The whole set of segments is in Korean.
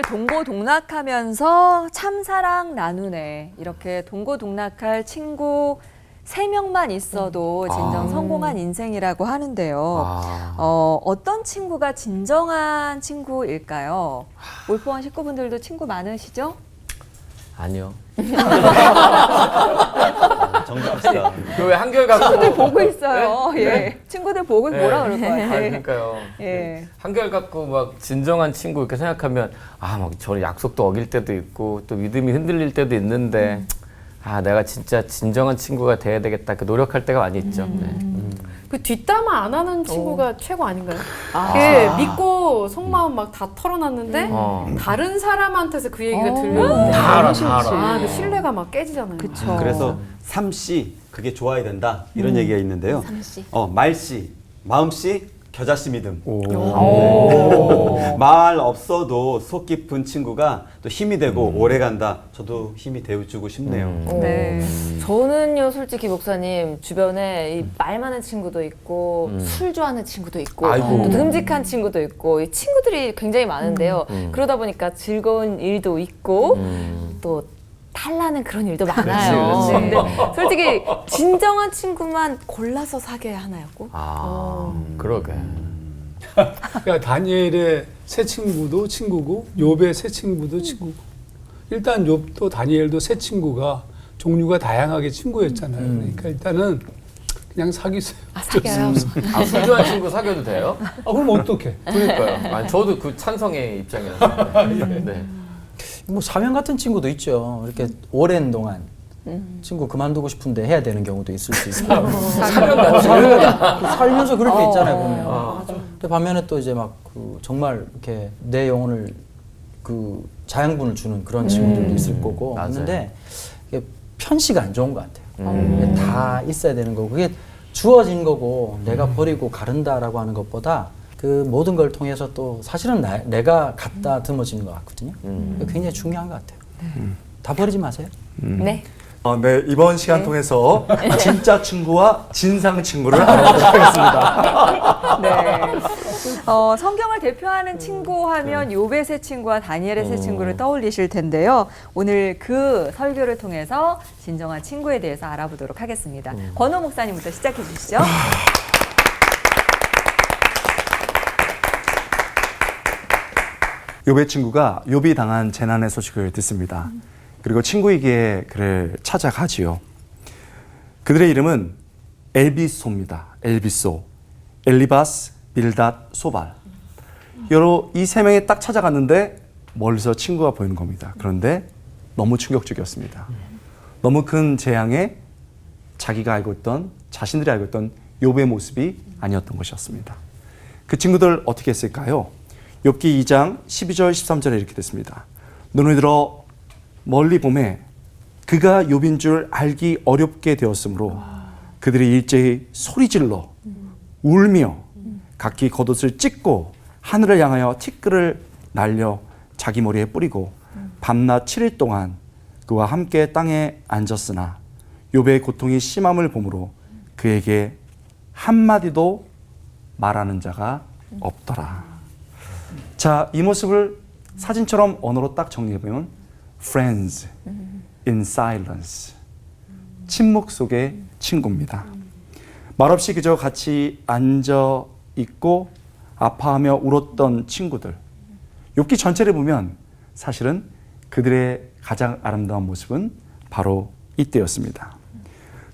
동고동락하면서 참사랑 나누네. 이렇게 동고동락할 친구 3명만 있어도 진정 성공한 인생이라고 하는데요. 어떤 친구가 진정한 친구일까요? 올포원 식구분들도 친구 많으시죠? 아니요. 정답이다. 그 왜 한결같고 친구들 보고 있어요. 네? 예. 친구들 보고 뭐라 그럴 것 같아요. 그러니까요. 예. 한결같고 막 진정한 친구 이렇게 생각하면 막 저는 약속도 어길 때도 있고 또 믿음이 흔들릴 때도 있는데 내가 진짜 진정한 친구가 돼야 되겠다. 그 노력할 때가 많이 있죠. 그 뒷담화 안 하는 친구가 최고 아닌가요? 믿고 속마음 막 다 털어놨는데 다른 사람한테서 그 얘기가 들려요. 다 알아. 그 신뢰가 막 깨지잖아요. 그쵸. 그래서 삼씨 그게 좋아야 된다 이런 얘기가 있는데요. 삼씨. 말씨, 마음씨, 겨자씨 믿음. 말 없어도 속 깊은 친구가 또 힘이 되고 오래 간다. 저도 힘이 되어주고 싶네요. 네. 저는요, 솔직히 목사님 주변에 이 말 많은 친구도 있고 술 좋아하는 친구도 있고 아이고. 또 듬직한 친구도 있고 이 친구들이 굉장히 많은데요. 그러다 보니까 즐거운 일도 있고 또 탈나는 그런 일도 많아요. 그렇지. 근데 솔직히 진정한 친구만 골라서 사귀어야 하나요, 꼭? 그러게. 그러니까 다니엘의 새 친구도 친구고 욥의 새 친구도 친구고 일단 욥도 다니엘도 새 친구가 종류가 다양하게 친구였잖아요. 그러니까 일단은 그냥 사귀세요. 사귀어요. 술 좋아하는 친구 사귀어도 돼요? 그럼 어떡해? 그러니까요. 아니, 저도 그 찬성의 입장이라서. 네. 뭐 사명 같은 친구도 있죠. 이렇게 오랜 동안 친구 그만두고 싶은데 해야 되는 경우도 있을 수 있어요. 살면서 그럴 때 있잖아요, 보면. 근데 반면에 또 이제 막 그 정말 이렇게 내 영혼을 그 자양분을 주는 그런 친구들도 있을 거고. 맞아요. 있는데 이게 편씨가 안 좋은 것 같아요. 이게 다 있어야 되는 거고 그게 주어진 거고 내가 버리고 가른다라고 하는 것보다 그 모든 걸 통해서 또 사실은 내가 갖다 드머지는 것 같거든요. 굉장히 중요한 것 같아요. 다 버리지 마세요. 네. 네, 이번 시간 통해서 진짜 친구와 진상 친구를 알아보도록 하겠습니다. 네. 성경을 대표하는 친구 하면 욥의 새 친구와 다니엘의 새 친구를 떠올리실 텐데요. 오늘 그 설교를 통해서 진정한 친구에 대해서 알아보도록 하겠습니다. 권호 목사님부터 시작해 주시죠. 욥의 친구가 욥이 당한 재난의 소식을 듣습니다. 그리고 친구에게 그를 찾아가지요. 그들의 이름은 엘비소입니다. 엘비소, 엘리바스, 빌닷, 소발. 여러 이 3명이 딱 찾아갔는데 멀리서 친구가 보이는 겁니다. 그런데 너무 충격적이었습니다. 너무 큰 재앙에 자기가 알고 있던, 자신들이 알고 있던 욥의 모습이 아니었던 것이었습니다. 그 친구들 어떻게 했을까요? 욥기 2장 12절 13절에 이렇게 됐습니다. 눈을 들어 멀리 보매 그가 욥인 줄 알기 어렵게 되었으므로 그들이 일제히 소리질러 울며 각기 겉옷을 찢고 하늘을 향하여 티끌을 날려 자기 머리에 뿌리고 밤낮 7일 동안 그와 함께 땅에 앉았으나 욥의 고통이 심함을 보므로 그에게 한마디도 말하는 자가 없더라. 자, 이 모습을 사진처럼 언어로 딱 정리해보면 Friends in silence. 침묵 속의 친구입니다. 말없이 그저 같이 앉아 있고 아파하며 울었던 친구들. 욥기 전체를 보면 사실은 그들의 가장 아름다운 모습은 바로 이때였습니다.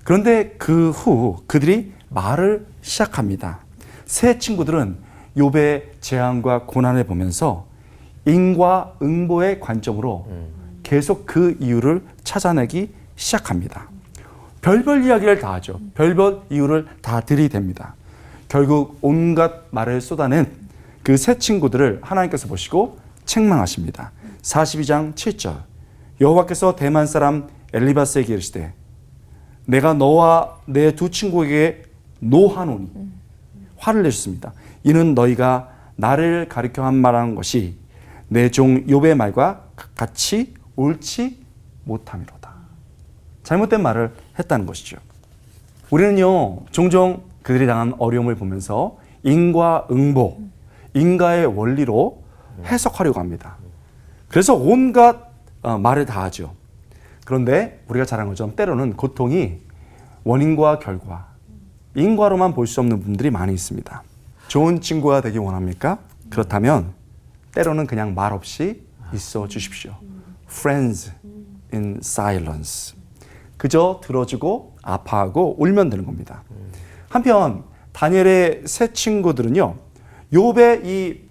그런데 그 후 그들이 말을 시작합니다. 새 친구들은 욥의 재앙과 고난을 보면서 인과응보의 관점으로 계속 그 이유를 찾아내기 시작합니다. 별별 이야기를 다 하죠. 별별 이유를 다 들이댑니다. 결국 온갖 말을 쏟아낸 그 새 친구들을 하나님께서 보시고 책망하십니다. 42장 7절 여호와께서 대만 사람 엘리바스에게 이르시되 내가 너와 내 두 친구에게 노하노니 화를 내셨습니다. 이는 너희가 나를 가리켜 한 말하는 것이 내 종 욥의 말과 같이 옳지 못함이로다. 잘못된 말을 했다는 것이죠. 우리는요 종종 그들이 당한 어려움을 보면서 인과응보, 인과의 원리로 해석하려고 합니다. 그래서 온갖 말을 다 하죠. 그런데 우리가 잘 아는 것처럼 때로는 고통이 원인과 결과, 인과로만 볼 수 없는 분들이 많이 있습니다. 좋은 친구가 되기 원합니까? 그렇다면 때로는 그냥 말 없이 있어 주십시오. Friends in silence. 그저 들어주고 아파하고 울면 되는 겁니다. 한편 다니엘의 세 친구들은요, 욥의 이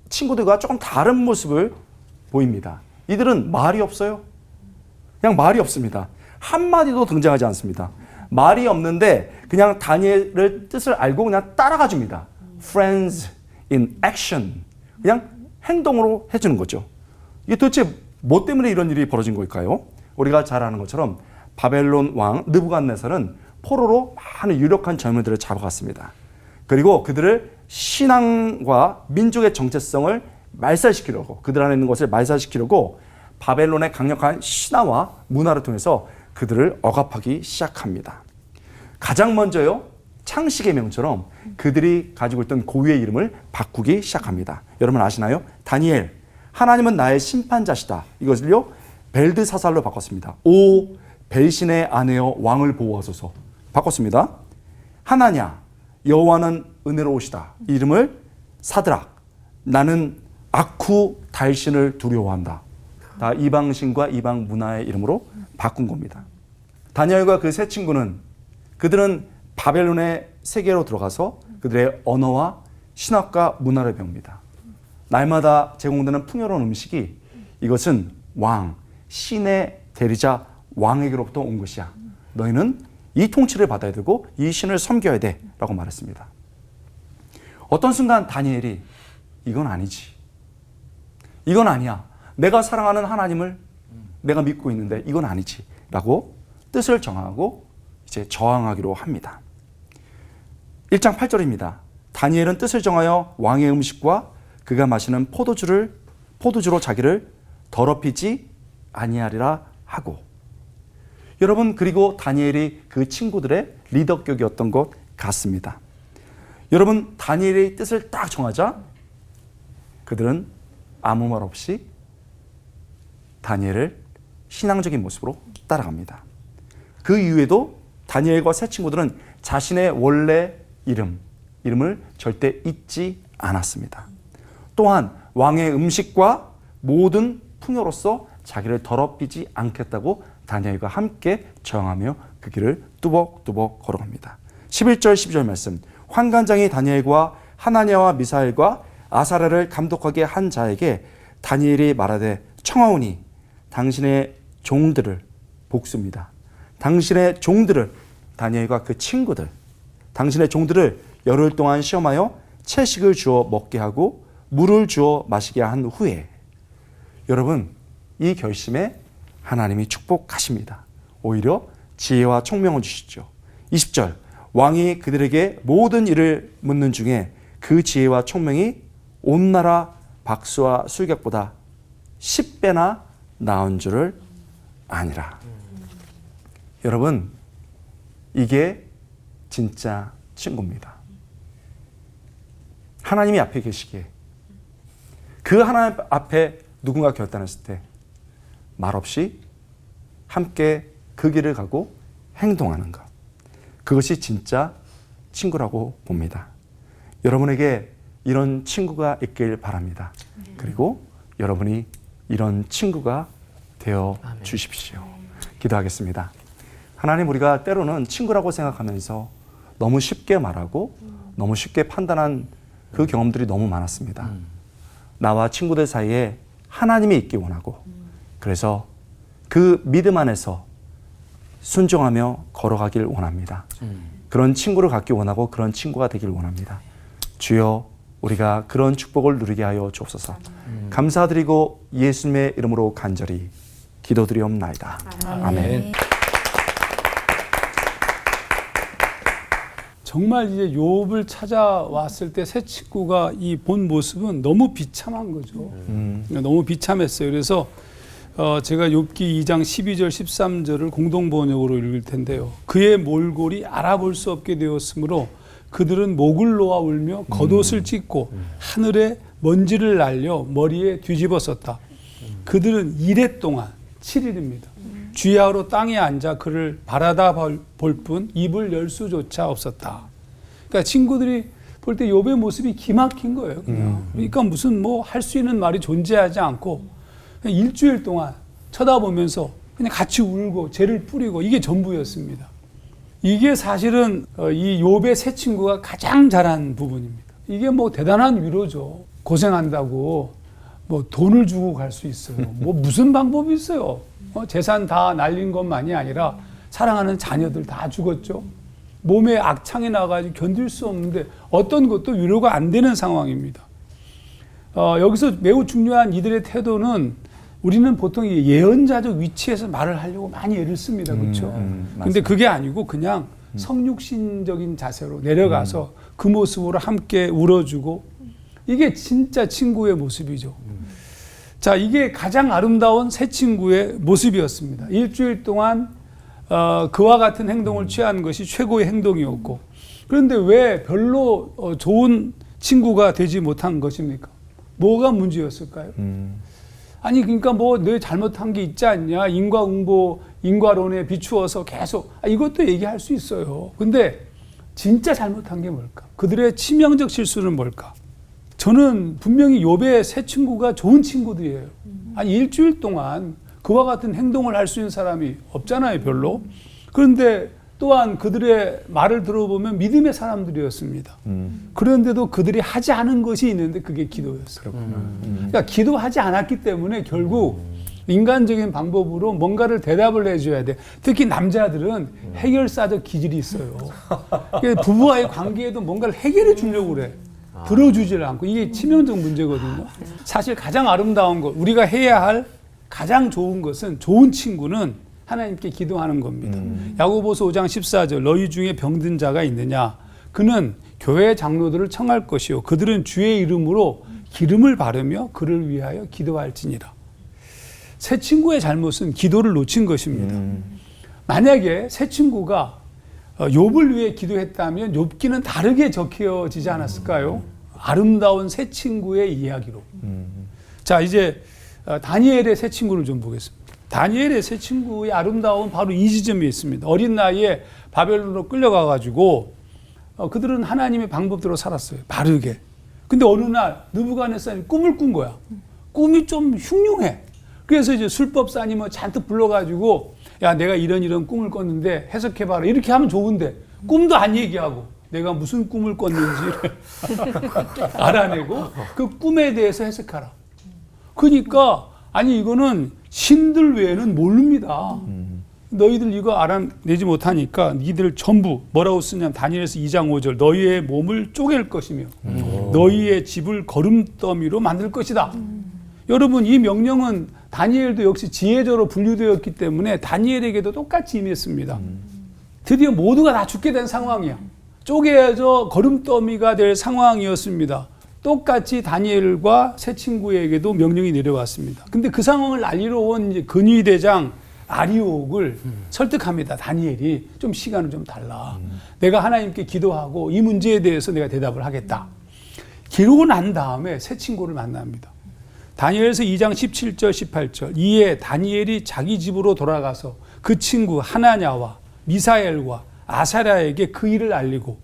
친구들과 조금 다른 모습을 보입니다. 이들은 말이 없어요. 그냥 말이 없습니다. 한마디도 등장하지 않습니다. 말이 없는데 그냥 다니엘의 뜻을 알고 그냥 따라가 줍니다. Friends in action. 그냥 행동으로 해주는 거죠. 이게 도대체 뭐 때문에 이런 일이 벌어진 걸까요? 우리가 잘 아는 것처럼 바벨론 왕 느부갓네살은 포로로 많은 유력한 젊은이들을 잡아갔습니다. 그리고 그들을 신앙과 민족의 정체성을 말살시키려고, 그들 안에 있는 것을 말살시키려고 바벨론의 강력한 신화와 문화를 통해서 그들을 억압하기 시작합니다. 가장 먼저요, 창세기의 명처럼 그들이 가지고 있던 고유의 이름을 바꾸기 시작합니다. 여러분 아시나요? 다니엘, 하나님은 나의 심판자시다. 이것을요, 벨드사살로 바꿨습니다. 오 벨신의 아내여 왕을 보호하소서 바꿨습니다. 하나냐, 여호와는 은혜로우시다. 이 이름을 사드락, 나는 아쿠 달신을 두려워한다. 다 이방신과 이방 문화의 이름으로 바꾼 겁니다. 다니엘과 그 세 친구는 그들은 바벨론의 세계로 들어가서 그들의 언어와 신학과 문화를 배웁니다. 날마다 제공되는 풍요로운 음식이 이것은 왕, 신의 대리자 왕에게로부터 온 것이야. 너희는 이 통치를 받아야 되고 이 신을 섬겨야 돼 라고 말했습니다. 어떤 순간 다니엘이 이건 아니지. 이건 아니야. 내가 사랑하는 하나님을 내가 믿고 있는데 이건 아니지 라고 뜻을 정하고 이제 저항하기로 합니다. 1장 8절입니다. 다니엘은 뜻을 정하여 왕의 음식과 그가 마시는 포도주로 자기를 더럽히지 아니하리라 하고. 여러분, 그리고 다니엘이 그 친구들의 리더격이었던 것 같습니다. 여러분, 다니엘의 뜻을 딱 정하자 그들은 아무 말 없이 다니엘을 신앙적인 모습으로 따라갑니다. 그 이후에도 다니엘과 세 친구들은 자신의 원래 이름을 절대 잊지 않았습니다. 또한 왕의 음식과 모든 풍요로서 자기를 더럽히지 않겠다고 다니엘과 함께 저항하며 그 길을 뚜벅뚜벅 걸어갑니다. 11절 12절 말씀, 환관장이 다니엘과 하나냐와 미사엘과 아사랴를 감독하게 한 자에게 다니엘이 말하되 청하오니 당신의 종들을 복수입니다. 당신의 종들을, 다니엘과 그 친구들, 당신의 종들을 열흘 동안 시험하여 채식을 주어 먹게 하고 물을 주어 마시게 한 후에, 여러분, 이 결심에 하나님이 축복하십니다. 오히려 지혜와 총명을 주시죠. 20절, 왕이 그들에게 모든 일을 묻는 중에 그 지혜와 총명이 온 나라 박수와 술객보다 10배나 나은 줄을 아니라. 여러분, 이게 진짜 친구입니다. 하나님이 앞에 계시기에 그 하나님 앞에 누군가 결단했을 때 말없이 함께 그 길을 가고 행동하는 것, 그것이 진짜 친구라고 봅니다. 여러분에게 이런 친구가 있길 바랍니다. 그리고 여러분이 이런 친구가 되어 주십시오. 기도하겠습니다. 하나님, 우리가 때로는 친구라고 생각하면서 너무 쉽게 말하고 너무 쉽게 판단한 그 경험들이 너무 많았습니다. 나와 친구들 사이에 하나님이 있기 원하고, 그래서 그 믿음 안에서 순종하며 걸어가길 원합니다. 그런 친구를 갖기 원하고 그런 친구가 되길 원합니다. 주여, 우리가 그런 축복을 누리게 하여 주옵소서. 감사드리고 예수님의 이름으로 간절히 기도드리옵나이다. 아멘. 정말 이제 욥을 찾아왔을 때 새 친구가 이 본 모습은 너무 비참한 거죠. 너무 비참했어요. 그래서 제가 욥기 2장 12절 13절을 공동 번역으로 읽을 텐데요. 그의 몰골이 알아볼 수 없게 되었으므로 그들은 목을 놓아 울며 겉옷을 찢고 하늘에 먼지를 날려 머리에 뒤집어 썼다. 그들은 이래 동안 7일입니다. 쥐하로 땅에 앉아 그를 바라다 볼 뿐 입을 열 수조차 없었다. 그러니까 친구들이 볼 때 욥의 모습이 기막힌 거예요. 그냥. 그러니까 무슨 뭐 할 수 있는 말이 존재하지 않고 그냥 일주일 동안 쳐다보면서 그냥 같이 울고 죄를 뿌리고 이게 전부였습니다. 이게 사실은 이 욥의 세 친구가 가장 잘한 부분입니다. 이게 뭐 대단한 위로죠. 고생한다고 뭐 돈을 주고 갈 수 있어요. 뭐 무슨 방법이 있어요. 재산 다 날린 것만이 아니라 사랑하는 자녀들 다 죽었죠. 몸에 악창이 나가지고 견딜 수 없는데 어떤 것도 위로가 안 되는 상황입니다. 여기서 매우 중요한 이들의 태도는 우리는 보통 예언자적 위치에서 말을 하려고 많이 애를 씁니다. 그렇죠? 근데 그게 아니고 그냥 성육신적인 자세로 내려가서 그 모습으로 함께 울어주고 이게 진짜 친구의 모습이죠. 자, 이게 가장 아름다운 새 친구의 모습이었습니다. 일주일 동안 그와 같은 행동을 취한 것이 최고의 행동이었고, 그런데 왜 별로 좋은 친구가 되지 못한 것입니까? 뭐가 문제였을까요? 아니 그러니까 뭐 내 잘못한 게 있지 않냐, 인과응보, 인과론에 비추어서 계속 이것도 얘기할 수 있어요. 근데 진짜 잘못한 게 뭘까? 그들의 치명적 실수는 뭘까? 저는 분명히 욥의 세 친구가 좋은 친구들이에요. 아니 일주일 동안 그와 같은 행동을 할 수 있는 사람이 없잖아요, 별로. 그런데 또한 그들의 말을 들어보면 믿음의 사람들이었습니다. 그런데도 그들이 하지 않은 것이 있는데 그게 기도였어요. 그러니까 기도하지 않았기 때문에 결국 인간적인 방법으로 뭔가를 대답을 해줘야 돼. 특히 남자들은 해결사적 기질이 있어요. 부부와의 관계에도 뭔가를 해결해 주려고 그래. 들어주질 않고. 이게 치명적 문제거든요. 사실 가장 아름다운 것, 우리가 해야 할 가장 좋은 것은, 좋은 친구는 하나님께 기도하는 겁니다. 야고보서 5장 14절, 너희 중에 병든 자가 있느냐? 그는 교회 장로들을 청할 것이요, 그들은 주의 이름으로 기름을 바르며 그를 위하여 기도할지니라. 새 친구의 잘못은 기도를 놓친 것입니다. 만약에 새 친구가 욥을 위해 기도했다면 욥기는 다르게 적혀지지 않았을까요? 아름다운 새 친구의 이야기로. 자, 이제 다니엘의 새 친구를 좀 보겠습니다. 다니엘의 새 친구의 아름다운 바로 이 지점이 있습니다. 어린 나이에 바벨론으로 끌려가가지고 그들은 하나님의 방법대로 살았어요. 바르게. 근데 어느 날 느부갓네살이 꿈을 꾼 거야. 꿈이 좀 흉흉해. 그래서 이제 술법사님 뭐 잔뜩 불러가지고, 야, 내가 이런 꿈을 꿨는데 해석해봐라. 이렇게 하면 좋은데 꿈도 안 얘기하고 내가 무슨 꿈을 꿨는지를 알아내고 그 꿈에 대해서 해석하라. 그러니까 아니 이거는 신들 외에는 모릅니다. 너희들 이거 알아내지 못하니까 니들 전부 뭐라고 쓰냐면 다니엘서 2장 5절, 너희의 몸을 쪼갤 것이며 너희의 집을 거름더미로 만들 것이다. 여러분, 이 명령은 다니엘도 역시 지혜자로 분류되었기 때문에 다니엘에게도 똑같이 임했습니다. 드디어 모두가 다 죽게 된 상황이야. 쪼개져 거름더미가 될 상황이었습니다. 똑같이 다니엘과 새 친구에게도 명령이 내려왔습니다. 근데 그 상황을 알리러 온 이제 근위대장 아리옥을 설득합니다. 다니엘이 좀 시간을 좀 달라. 내가 하나님께 기도하고 이 문제에 대해서 내가 대답을 하겠다. 기르고 난 다음에 새 친구를 만납니다. 다니엘서 2장 17절 18절, 이에 다니엘이 자기 집으로 돌아가서 그 친구 하나냐와 미사엘과 아사랴에게 그 일을 알리고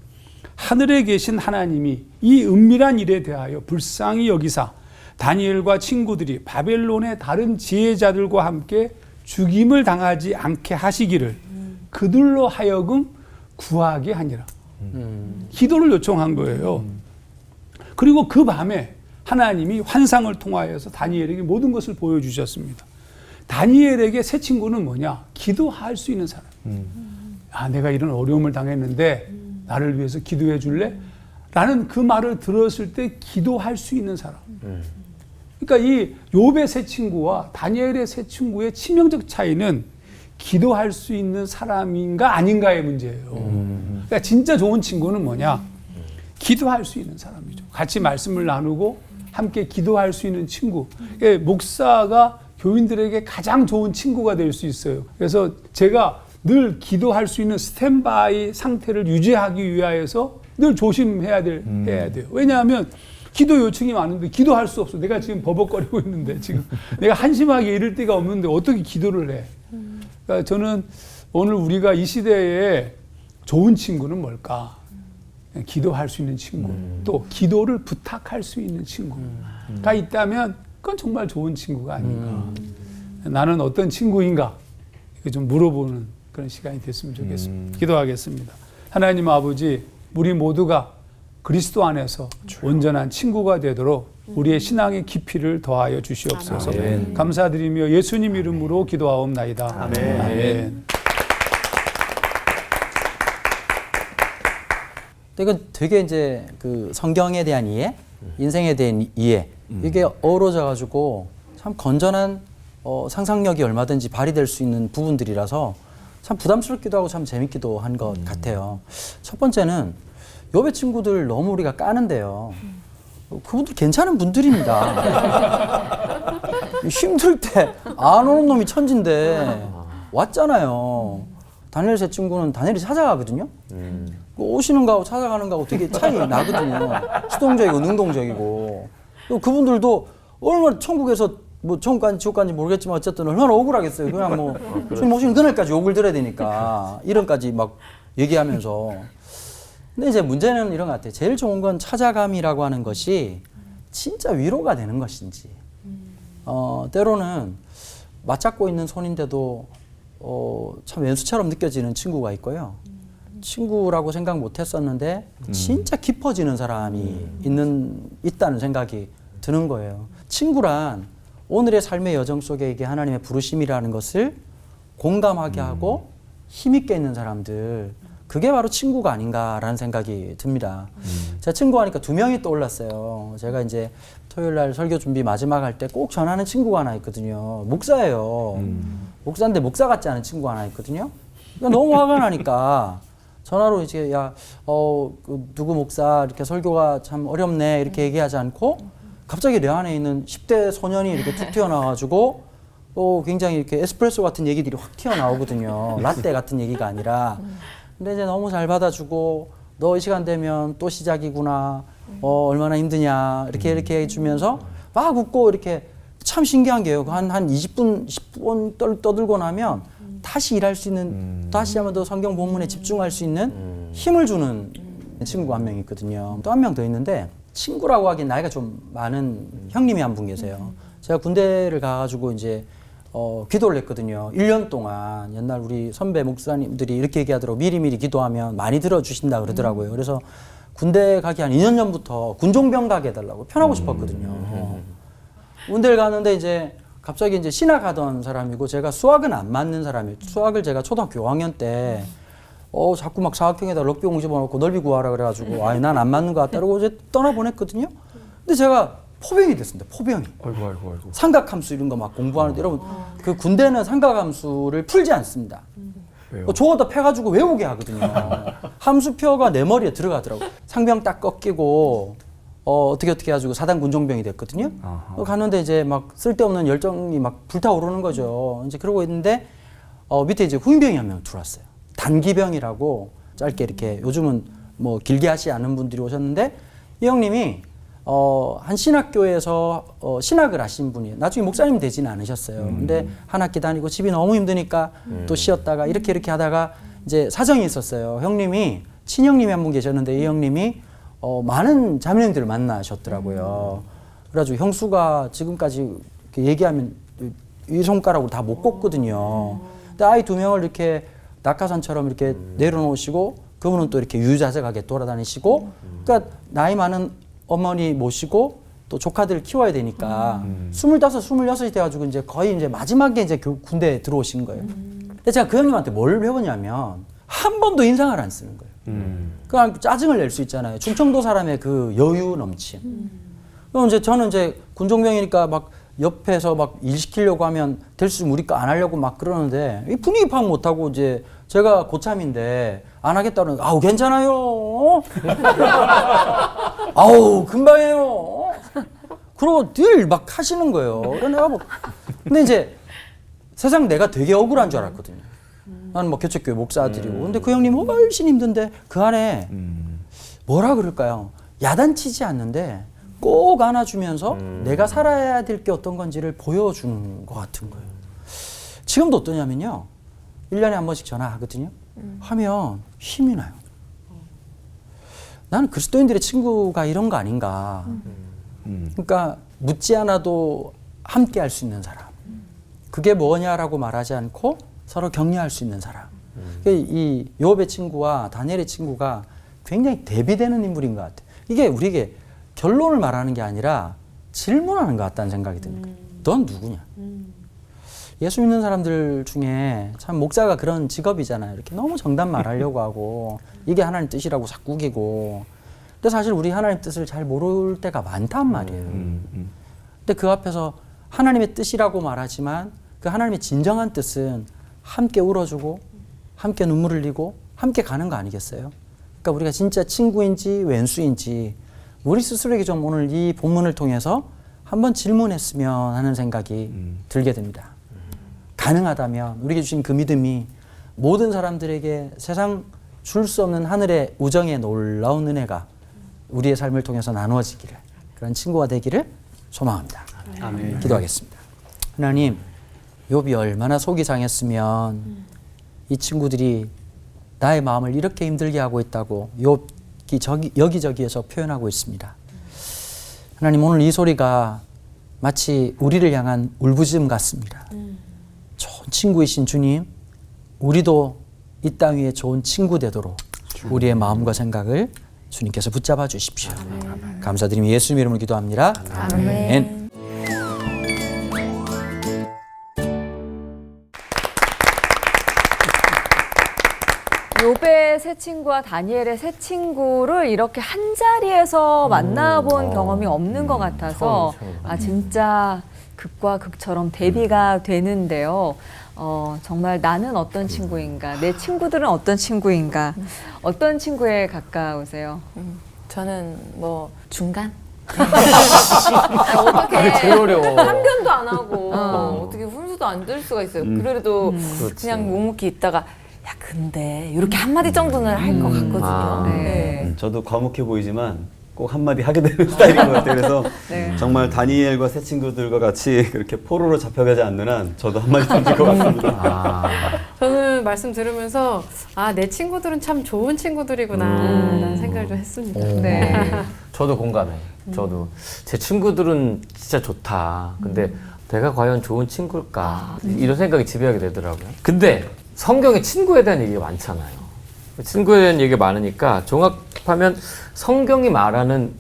하늘에 계신 하나님이 이 은밀한 일에 대하여 불쌍히 여기사 다니엘과 친구들이 바벨론의 다른 지혜자들과 함께 죽임을 당하지 않게 하시기를 그들로 하여금 구하게 하니라. 기도를 요청한 거예요. 그리고 그 밤에 하나님이 환상을 통하여서 다니엘에게 모든 것을 보여주셨습니다. 다니엘에게 새 친구는 뭐냐? 기도할 수 있는 사람. 아, 내가 이런 어려움을 당했는데 나를 위해서 기도해 줄래? 라는 그 말을 들었을 때 기도할 수 있는 사람. 그러니까 이 욥의 새 친구와 다니엘의 새 친구의 치명적 차이는 기도할 수 있는 사람인가 아닌가의 문제예요. 그러니까 진짜 좋은 친구는 뭐냐? 기도할 수 있는 사람이죠. 같이 말씀을 나누고 함께 기도할 수 있는 친구. 목사가 교인들에게 가장 좋은 친구가 될 수 있어요. 그래서 제가 늘 기도할 수 있는 스탠바이 상태를 유지하기 위하여서 늘 조심해야 돼요. 왜냐하면 기도 요청이 많은데 기도할 수 없어. 내가 지금 버벅거리고 있는데 지금 내가 한심하게 이럴 데가 없는데 어떻게 기도를 해? 그러니까 저는 오늘 우리가 이 시대에 좋은 친구는 뭘까? 기도할 수 있는 친구, 또 기도를 부탁할 수 있는 친구가 있다면 그건 정말 좋은 친구가 아닌가. 나는 어떤 친구인가? 이거 좀 물어보는 그런 시간이 됐으면 좋겠습니다. 기도하겠습니다. 하나님 아버지, 우리 모두가 그리스도 안에서 온전한 친구가 되도록 우리의 신앙의 깊이를 더하여 주시옵소서. 아멘. 감사드리며 예수님 이름으로 기도하옵나이다. 아멘. 아멘. 이건 되게 이제 그 성경에 대한 이해, 인생에 대한 이해, 이게 어우러져 가지고 참 건전한 상상력이 얼마든지 발휘될 수 있는 부분들이라서 참 부담스럽기도 하고 참 재밌기도 한 것 같아요. 첫 번째는 욥의 친구들 너무 우리가 까는데요. 그분들 괜찮은 분들입니다. 힘들 때 안 오는 놈이 천진데 왔잖아요. 다니엘 세 친구는 다니엘이 찾아가거든요. 오시는 거하고 찾아가는 거하고 되게 차이 나거든요. 수동적이고 능동적이고. 그분들도 얼마나 천국에서 뭐 천국 간지 지옥 간지 모르겠지만 어쨌든 얼마나 억울하겠어요. 그냥 뭐 주님 오시는 그날까지 욕을 들어야 되니까 이런까지 막 얘기하면서. 근데 이제 문제는 이런 것 같아요. 제일 좋은 건 찾아감이라고 하는 것이 진짜 위로가 되는 것인지. 때로는 맞잡고 있는 손인데도 참 왼수처럼 느껴지는 친구가 있고요. 친구라고 생각 못 했었는데 진짜 깊어지는 사람이 있다는 생각이 드는 거예요. 친구란 오늘의 삶의 여정 속에 이게 하나님의 부르심이라는 것을 공감하게 하고 힘있게 있는 사람들, 그게 바로 친구가 아닌가라는 생각이 듭니다. 제가 친구 하니까 두 명이 떠올랐어요. 제가 이제 토요일 날 설교 준비 마지막 할 때 꼭 전하는 친구가 하나 있거든요. 목사예요. 목사인데 목사 같지 않은 친구가 하나 있거든요. 그러니까 너무 화가 나니까 전화로 이제 그 누구 목사 이렇게 설교가 참 어렵네 이렇게 얘기하지 않고 갑자기 내 안에 있는 10대 소년이 이렇게 툭 튀어나와가지고 굉장히 이렇게 에스프레소 같은 얘기들이 확 튀어나오거든요. 라떼 같은 얘기가 아니라. 근데 이제 너무 잘 받아주고 너 이 시간 되면 또 시작이구나. 얼마나 힘드냐 이렇게 해주면서 막 웃고 이렇게 참 신기한 게요. 한 20분, 10분 떠들고 나면 다시 일할 수 있는, 다시 한번 더 성경 본문에 집중할 수 있는 힘을 주는 친구가 한 명 있거든요. 또 한 명 더 있는데 친구라고 하기엔 나이가 좀 많은 형님이 한 분 계세요. 제가 군대를 가가지고 이제 기도를 했거든요. 1년 동안. 옛날 우리 선배 목사님들이 이렇게 얘기하더라고요. 미리미리 기도하면 많이 들어주신다 그러더라고요. 그래서 군대 가기 한 2년 전부터 군종병 가게 해달라고 편하고 싶었거든요. 군대를 가는데 이제 갑자기 이제 신학 하던 사람이고 제가 수학은 안 맞는 사람이에요. 수학을 제가 초등학교 5학년 때 자꾸 막 사각형에다 럭비공 집어넣고 넓이 구하라 그래가지고 난 안 맞는 것 같다 그러고 이제 떠나보냈거든요. 근데 제가 포병이 됐습니다. 포병이. 아이고. 삼각함수 이런 거 막 공부하는데 여러분 그 군대는 삼각함수를 풀지 않습니다. 왜요? 저거다 패가지고 외우게 하거든요. 함수표가 내 머리에 들어가더라고요. 상병 딱 꺾이고 어떻게 해가지고 사단 군종병이 됐거든요. 갔는데 이제 막 쓸데없는 열정이 막 불타오르는 거죠. 이제 그러고 있는데 밑에 이제 후임병이 한 명 들어왔어요. 단기병이라고 짧게 이렇게 요즘은 뭐 길게 하지 않은 분들이 오셨는데 이 형님이 한 신학교에서 신학을 하신 분이에요. 나중에 목사님 되지는 않으셨어요. 근데 한 학기 다니고 집이 너무 힘드니까 또 쉬었다가 이렇게 하다가 이제 사정이 있었어요. 형님이 친형님이 한 분 계셨는데 이 형님이 많은 자매님들을 만나셨더라고요. 그래가지고 형수가 지금까지 이렇게 얘기하면 이 손가락으로 다 못 꼽거든요. 근데 아이 두 명을 이렇게 낙하산처럼 이렇게 내려놓으시고 그분은 또 이렇게 유자적하게 돌아다니시고 그러니까 나이 많은 어머니 모시고 또 조카들 키워야 되니까 25, 26이 돼가지고 이제 거의 이제 마지막에 이제 군대에 들어오신 거예요. 근데 제가 그 형님한테 뭘 배웠냐면 한 번도 인상을 안 쓰는 거예요. 그냥 짜증을 낼 수 있잖아요. 충청도 사람의 그 여유 넘침. 그럼 이제 저는 이제 군종병이니까 막 옆에서 막 일 시키려고 하면 될 수 우리 거 안 하려고 막 그러는데 이 분위기 파악 못 하고 이제 제가 고참인데 안 하겠다는 아우 괜찮아요. 아우 금방 해요. 그러고 늘 막 하시는 거예요. 그래서 내가 뭐 근데 이제 세상 내가 되게 억울한 줄 알았거든요. 나는 뭐 교체교회 목사들이고 근데 그 형님 훨씬 힘든데 그 안에 뭐라 그럴까요? 야단치지 않는데 꼭 안아주면서 내가 살아야 될 게 어떤 건지를 보여주는 것 같은 거예요. 지금도 어떠냐면요. 1년에 한 번씩 전화하거든요. 하면 힘이 나요. 나는 그리스도인들의 친구가 이런 거 아닌가. 그러니까 묻지 않아도 함께 할 수 있는 사람. 그게 뭐냐라고 말하지 않고 서로 격려할 수 있는 사람. 이 욥의 친구와 다니엘의 친구가 굉장히 대비되는 인물인 것 같아요. 이게 우리에게 결론을 말하는 게 아니라 질문하는 것 같다는 생각이 듭니다. 넌 누구냐? 예수 믿는 사람들 중에 참 목사가 그런 직업이잖아요. 이렇게 너무 정답 말하려고 하고 이게 하나님 뜻이라고 자꾸 우기고. 근데 사실 우리 하나님 뜻을 잘 모를 때가 많단 말이에요. 근데 그 앞에서 하나님의 뜻이라고 말하지만 그 하나님의 진정한 뜻은 함께 울어주고 함께 눈물 흘리고 함께 가는 거 아니겠어요? 그러니까 우리가 진짜 친구인지 왼수인지 우리 스스로에게 좀 오늘 이 본문을 통해서 한번 질문했으면 하는 생각이 들게 됩니다. 가능하다면 우리에게 주신 그 믿음이 모든 사람들에게 세상 줄 수 없는 하늘의 우정의 놀라운 은혜가 우리의 삶을 통해서 나누어지기를, 그런 친구가 되기를 소망합니다. 아멘. 기도하겠습니다. 하나님, 욥이 얼마나 속이 상했으면 이 친구들이 나의 마음을 이렇게 힘들게 하고 있다고 욥이 여기저기에서 표현하고 있습니다. 하나님, 오늘 이 소리가 마치 우리를 향한 울부짖음 같습니다. 좋은 친구이신 주님, 우리도 이 땅 위에 좋은 친구 되도록 우리의 마음과 생각을 주님께서 붙잡아 주십시오. 감사드리며 예수님 이름으로 기도합니다. 아멘. 욥의 새 친구와 다니엘의 새 친구를 이렇게 한 자리에서 만나본 경험이 없는 것 같아서 아 진짜 극과 극처럼 대비가 되는데요. 정말 나는 어떤 친구인가, 내 친구들은 어떤 친구인가, 어떤 친구에 가까우세요? 저는 뭐 중간? 어떻게 제일 어려워. 참견도 안 하고 어떻게 훈수도 안 들 수가 있어요. 그래도 그냥 묵묵히 있다가 야 근데 이렇게 한마디 정도는 할 것 같거든요. 네. 저도 과묵해 보이지만 꼭 한마디 하게 되는 스타일인 것 같아요. 그래서 네. 정말 다니엘과 새 친구들과 같이 그렇게 포로로 잡혀가지 않는 한 저도 한마디 던질 것 같습니다. 저는 말씀 들으면서 아, 내 친구들은 참 좋은 친구들이구나 라는 생각을 좀 했습니다. 네. 저도 공감해. 저도 제 친구들은 진짜 좋다. 근데 내가 과연 좋은 친구일까? 이런 생각이 지배하게 되더라고요. 근데 성경에 친구에 대한 얘기가 많잖아요. 친구에 대한 얘기가 많으니까 종합하면 성경이 말하는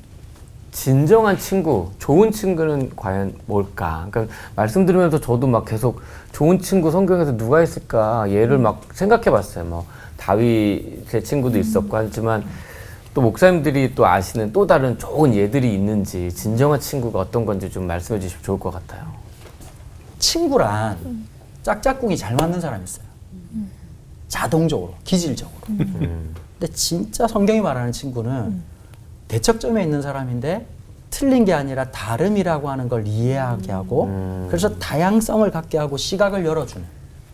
진정한 친구, 좋은 친구는 과연 뭘까? 그러니까 말씀 들으면서 저도 막 계속 좋은 친구 성경에서 누가 있을까? 예를 막 생각해 봤어요. 뭐 다윗의 친구도 있었고 하지만 또 목사님들이 또 아시는 또 다른 좋은 예들이 있는지 진정한 친구가 어떤 건지 좀 말씀해 주시면 좋을 것 같아요. 친구란 짝짝꿍이 잘 맞는 사람이 있어요. 자동적으로, 기질적으로. 근데 진짜 성경이 말하는 친구는 대척점에 있는 사람인데 틀린 게 아니라 다름이라고 하는 걸 이해하게 하고 그래서 다양성을 갖게 하고 시각을 열어주는.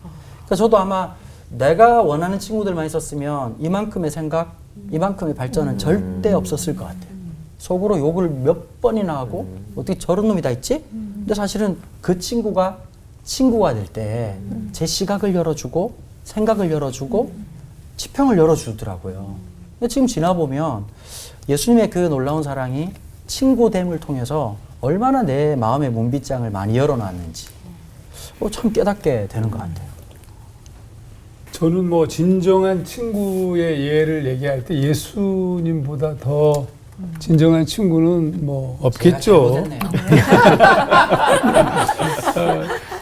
그러니까 저도 아마 내가 원하는 친구들만 있었으면 이만큼의 생각, 이만큼의 발전은 절대 없었을 것 같아요. 속으로 욕을 몇 번이나 하고 어떻게 저런 놈이 다 있지? 근데 사실은 그 친구가 될 때 제 시각을 열어주고 생각을 열어주고 지평을 열어주더라고요. 근데 지금 지나보면 예수님의 그 놀라운 사랑이 친구됨을 통해서 얼마나 내 마음의 문빗장을 많이 열어놨는지 참 깨닫게 되는 것 같아요. 저는 뭐 진정한 친구의 예를 얘기할 때 예수님보다 더 진정한 친구는 뭐 없겠죠.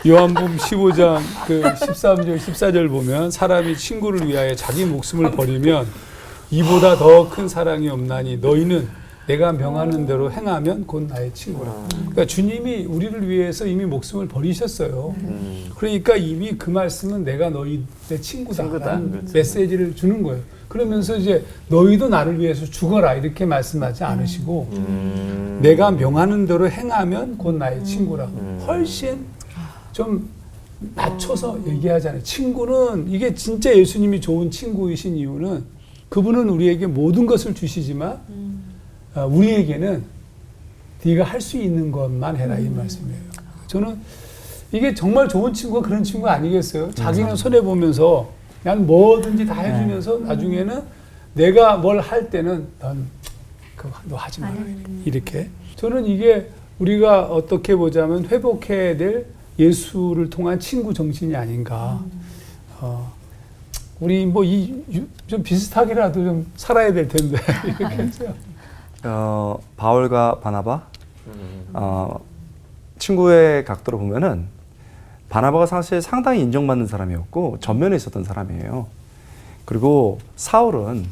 요한복음 15장 그 13절 14절 보면 사람이 친구를 위하여 자기 목숨을 버리면 이보다 더 큰 사랑이 없나니 너희는 내가 명하는 대로 행하면 곧 나의 친구라. 그러니까 주님이 우리를 위해서 이미 목숨을 버리셨어요. 그러니까 이미 그 말씀은 내가 너희 내 친구다라는 메시지를 주는 거예요. 그러면서 이제 너희도 나를 위해서 죽어라 이렇게 말씀하지 않으시고 내가 명하는 대로 행하면 곧 나의 친구라. 훨씬 좀 낮춰서 얘기하잖아요. 친구는 이게 진짜 예수님이 좋은 친구이신 이유는 그분은 우리에게 모든 것을 주시지만 우리에게는 네가 할 수 있는 것만 해라 이 말씀이에요. 저는 이게 정말 좋은 친구가 그런 친구 아니겠어요? 자기는 손해보면서 난 뭐든지 다 해주면서 나중에는 내가 뭘 할 때는 너 하지 마라 이렇게. 저는 이게 우리가 어떻게 보자면 회복해야 될 예수를 통한 친구 정신이 아닌가. 우리 뭐 좀 비슷하게라도 좀 살아야 될 텐데 이렇게 했어요. 바울과 바나바 친구의 각도로 보면은 바나바가 사실 상당히 인정받는 사람이었고 전면에 있었던 사람이에요. 그리고 사울은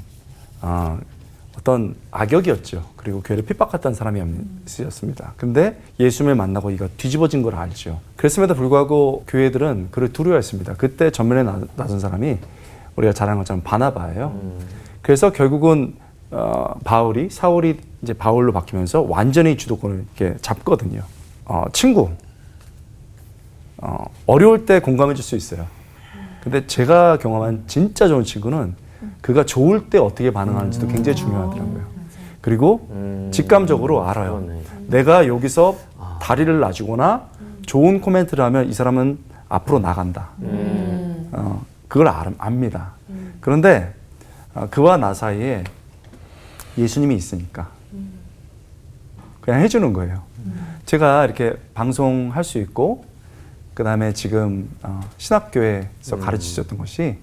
어떤 악역이었죠. 그리고 교회를 핍박했던 사람이었습니다. 근데 예수님을 만나고 이거 뒤집어진 걸 알죠. 그랬음에도 불구하고 교회들은 그를 두려워했습니다. 그때 전면에 나선 사람이 우리가 잘 아는 것처럼 바나바예요. 그래서 결국은 사울이 이제 바울로 바뀌면서 완전히 주도권을 이렇게 잡거든요. 친구. 어려울 때 공감해 줄 수 있어요. 근데 제가 경험한 진짜 좋은 친구는 그가 좋을 때 어떻게 반응하는지도 굉장히 중요하더라고요. 그리고 직감적으로 알아요. 내가 여기서 다리를 놔주거나 좋은 코멘트를 하면 이 사람은 앞으로 나간다. 그걸 압니다. 그런데 그와 나 사이에 예수님이 있으니까 그냥 해주는 거예요. 제가 이렇게 방송할 수 있고 그 다음에 지금 신학교에서 가르치셨던 것이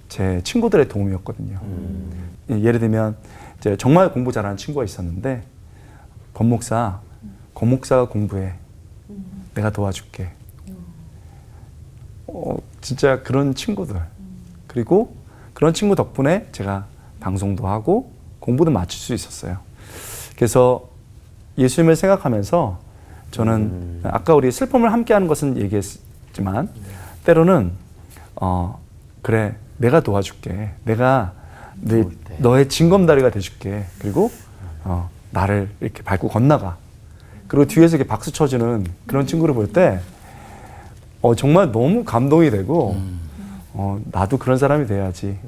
제 친구들의 도움이었거든요. 예를 들면 이제 정말 공부 잘하는 친구가 있었는데 권목사가 공부해. 내가 도와줄게. 진짜 그런 친구들. 그리고 그런 친구 덕분에 제가 방송도 하고 공부도 마칠 수 있었어요. 그래서 예수님을 생각하면서 저는 아까 우리 슬픔을 함께하는 것은 얘기했지만 때로는 그래 내가 도와줄게. 내가 너의 징검다리가 돼줄게. 그리고 나를 이렇게 밟고 건너가. 그리고 뒤에서 이렇게 박수 쳐주는 그런 친구를 볼 때 정말 너무 감동이 되고 나도 그런 사람이 돼야지.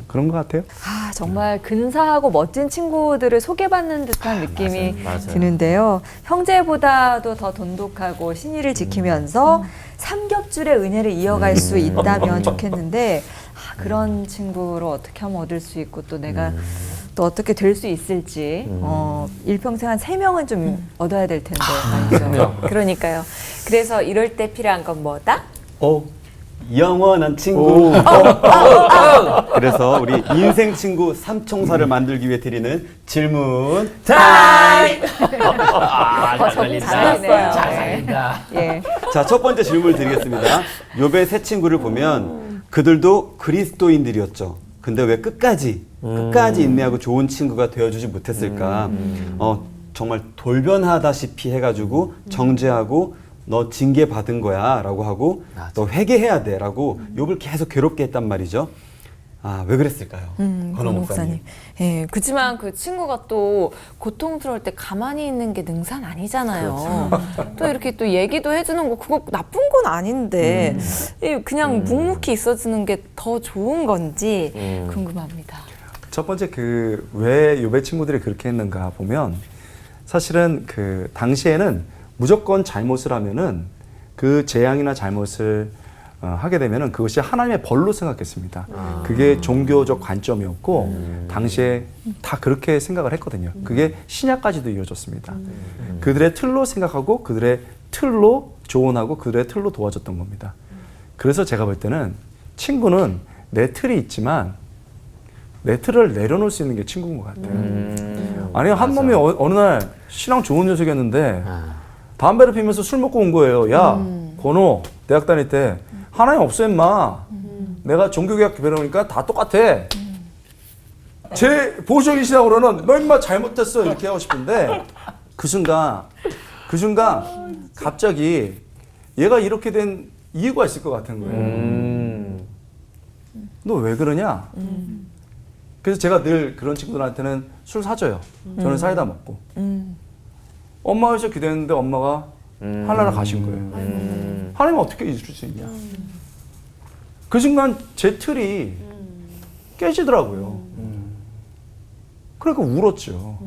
그런 것 같아요. 정말 근사하고 멋진 친구들을 소개받는 듯한 느낌이 맞아요. 드는데요. 형제보다도 더 돈독하고 신의를 지키면서 삼겹줄의 은혜를 이어갈 수 있다면 좋겠는데 그런 친구로 어떻게 하면 얻을 수 있고 또 내가 또 어떻게 될 수 있을지 일평생 한 3명은 좀 얻어야 될 텐데 말이죠. 그러니까요. 그래서 이럴 때 필요한 건 뭐다? 영원한 친구. 그래서 우리 인생 친구 삼총사를 만들기 위해 드리는 질문 타임! 잘했어요. 잘한다. 예. 자, 첫 번째 질문을 드리겠습니다. 욥의 세 친구를 보면 그들도 그리스도인들이었죠. 근데 왜 끝까지 인내하고 좋은 친구가 되어주지 못했을까? 정말 돌변하다시피 해가지고 정죄하고 너 징계 받은 거야 라고 하고 너 회개해야 돼 라고 욥을 계속 괴롭게 했단 말이죠. 왜 그랬을까요? 건호 목사님. 예, 그렇지만 그 친구가 또 고통스러울 때 가만히 있는 게 능사는 아니잖아요. 또 이렇게 또 얘기도 해주는 거 그거 나쁜 건 아닌데 그냥 묵묵히 있어주는 게 더 좋은 건지 궁금합니다. 첫 번째 왜 욥의 친구들이 그렇게 했는가 보면 사실은 당시에는 무조건 잘못을 하면은 그 재앙이나 잘못을 하게 되면은 그것이 하나님의 벌로 생각했습니다. 그게 종교적 관점이었고 당시에 다 그렇게 생각을 했거든요. 그게 신약까지도 이어졌습니다. 그들의 틀로 생각하고 그들의 틀로 조언하고 그들의 틀로 도와줬던 겁니다. 그래서 제가 볼 때는 친구는 내 틀이 있지만 내 틀을 내려놓을 수 있는 게 친구인 것 같아요. 아니 한 놈이 어느 날 신앙 좋은 녀석이었는데 담배를 피면서 술 먹고 온 거예요. 야, 권호, 대학 다닐 때 하나님 없어 임마. 내가 종교개혁 배우니까 다 똑같아. 제 보수적인 신앙으로는 너 임마 잘못했어 이렇게 하고 싶은데 그 순간 갑자기 얘가 이렇게 된 이유가 있을 것 같은 거예요. 너 왜 그러냐? 그래서 제가 늘 그런 친구들한테는 술 사줘요. 저는 사이다 먹고. 엄마가 서 기도했는데 엄마가 하늘나라 가신 거예요. 하나님은 어떻게 잊을 수 있냐? 그 순간 제 틀이 깨지더라고요. 그러니까 울었죠.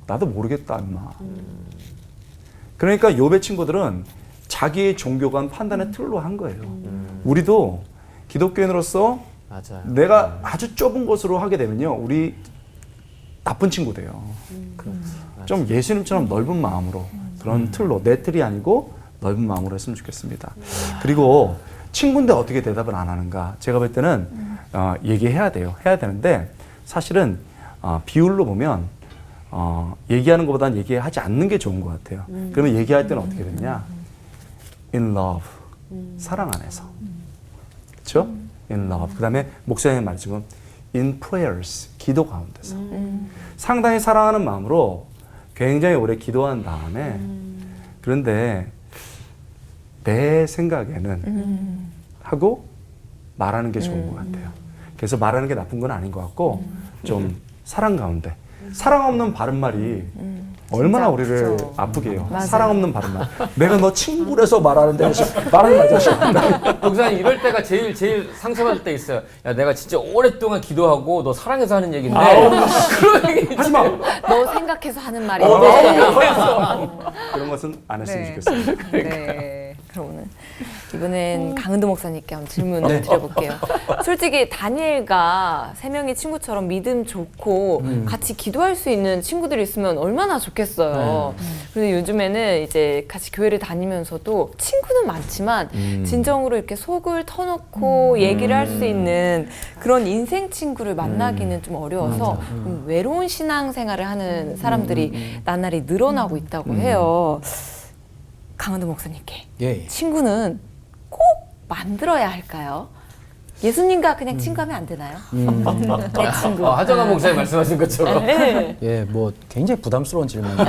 나도 모르겠다 임마. 그러니까 욥의 친구들은 자기의 종교관 판단의 틀로 한 거예요. 우리도 기독교인으로서 맞아요. 내가 아주 좁은 것으로 하게 되면요, 우리 나쁜 친구 돼요. 좀 예수님처럼 넓은 마음으로, 그런 틀로, 내 틀이 아니고 넓은 마음으로 했으면 좋겠습니다. 그리고 친구인데 어떻게 대답을 안 하는가? 제가 볼 때는 얘기해야 돼요. 해야 되는데 사실은 비율로 보면 얘기하는 것보다는 얘기하지 않는 게 좋은 것 같아요. 그러면 얘기할 때는 어떻게 되냐? In love, 사랑 안에서. 그렇죠? In love. 그 다음에 목사님 말씀은 in prayers, 기도 가운데서. 상당히 사랑하는 마음으로 굉장히 오래 기도한 다음에 그런데 내 생각에는 하고 말하는 게 좋은 것 같아요. 그래서 말하는 게 나쁜 건 아닌 것 같고 좀 사랑 가운데. 사랑 없는 바른말이 얼마나 우리를 아프게 해요. 사랑 없는 바른말. 내가 너 친구라서 말하는데 말하는 거 아저씨. 목사님 이럴 때가 제일 상처받을 때 있어요. 야 내가 진짜 오랫동안 기도하고 너 사랑해서 하는 얘기인데 그런 얘기 하지 마. 너 생각해서 하는 말이 그런 것은 안 했으면 네. 좋겠습니다. 네. 그러면은 이번엔 강은도 목사님께 한번 질문을 드려볼게요. 솔직히 다니엘과 세 명의 친구처럼 믿음 좋고 같이 기도할 수 있는 친구들이 있으면 얼마나 좋겠어요. 그런데 요즘에는 이제 같이 교회를 다니면서도 친구는 많지만 진정으로 이렇게 속을 터놓고 얘기를 할 수 있는 그런 인생 친구를 만나기는 좀 어려워서 외로운 신앙생활을 하는 사람들이 나날이 늘어나고 있다고 해요. 강은도 목사님께 예. 친구는 꼭 만들어야 할까요? 예수님과 그냥 친구하면 안 되나요? 내 친구. 하정환 목사님 말씀하신 것처럼. 네. 예, 뭐 굉장히 부담스러운 질문이에요.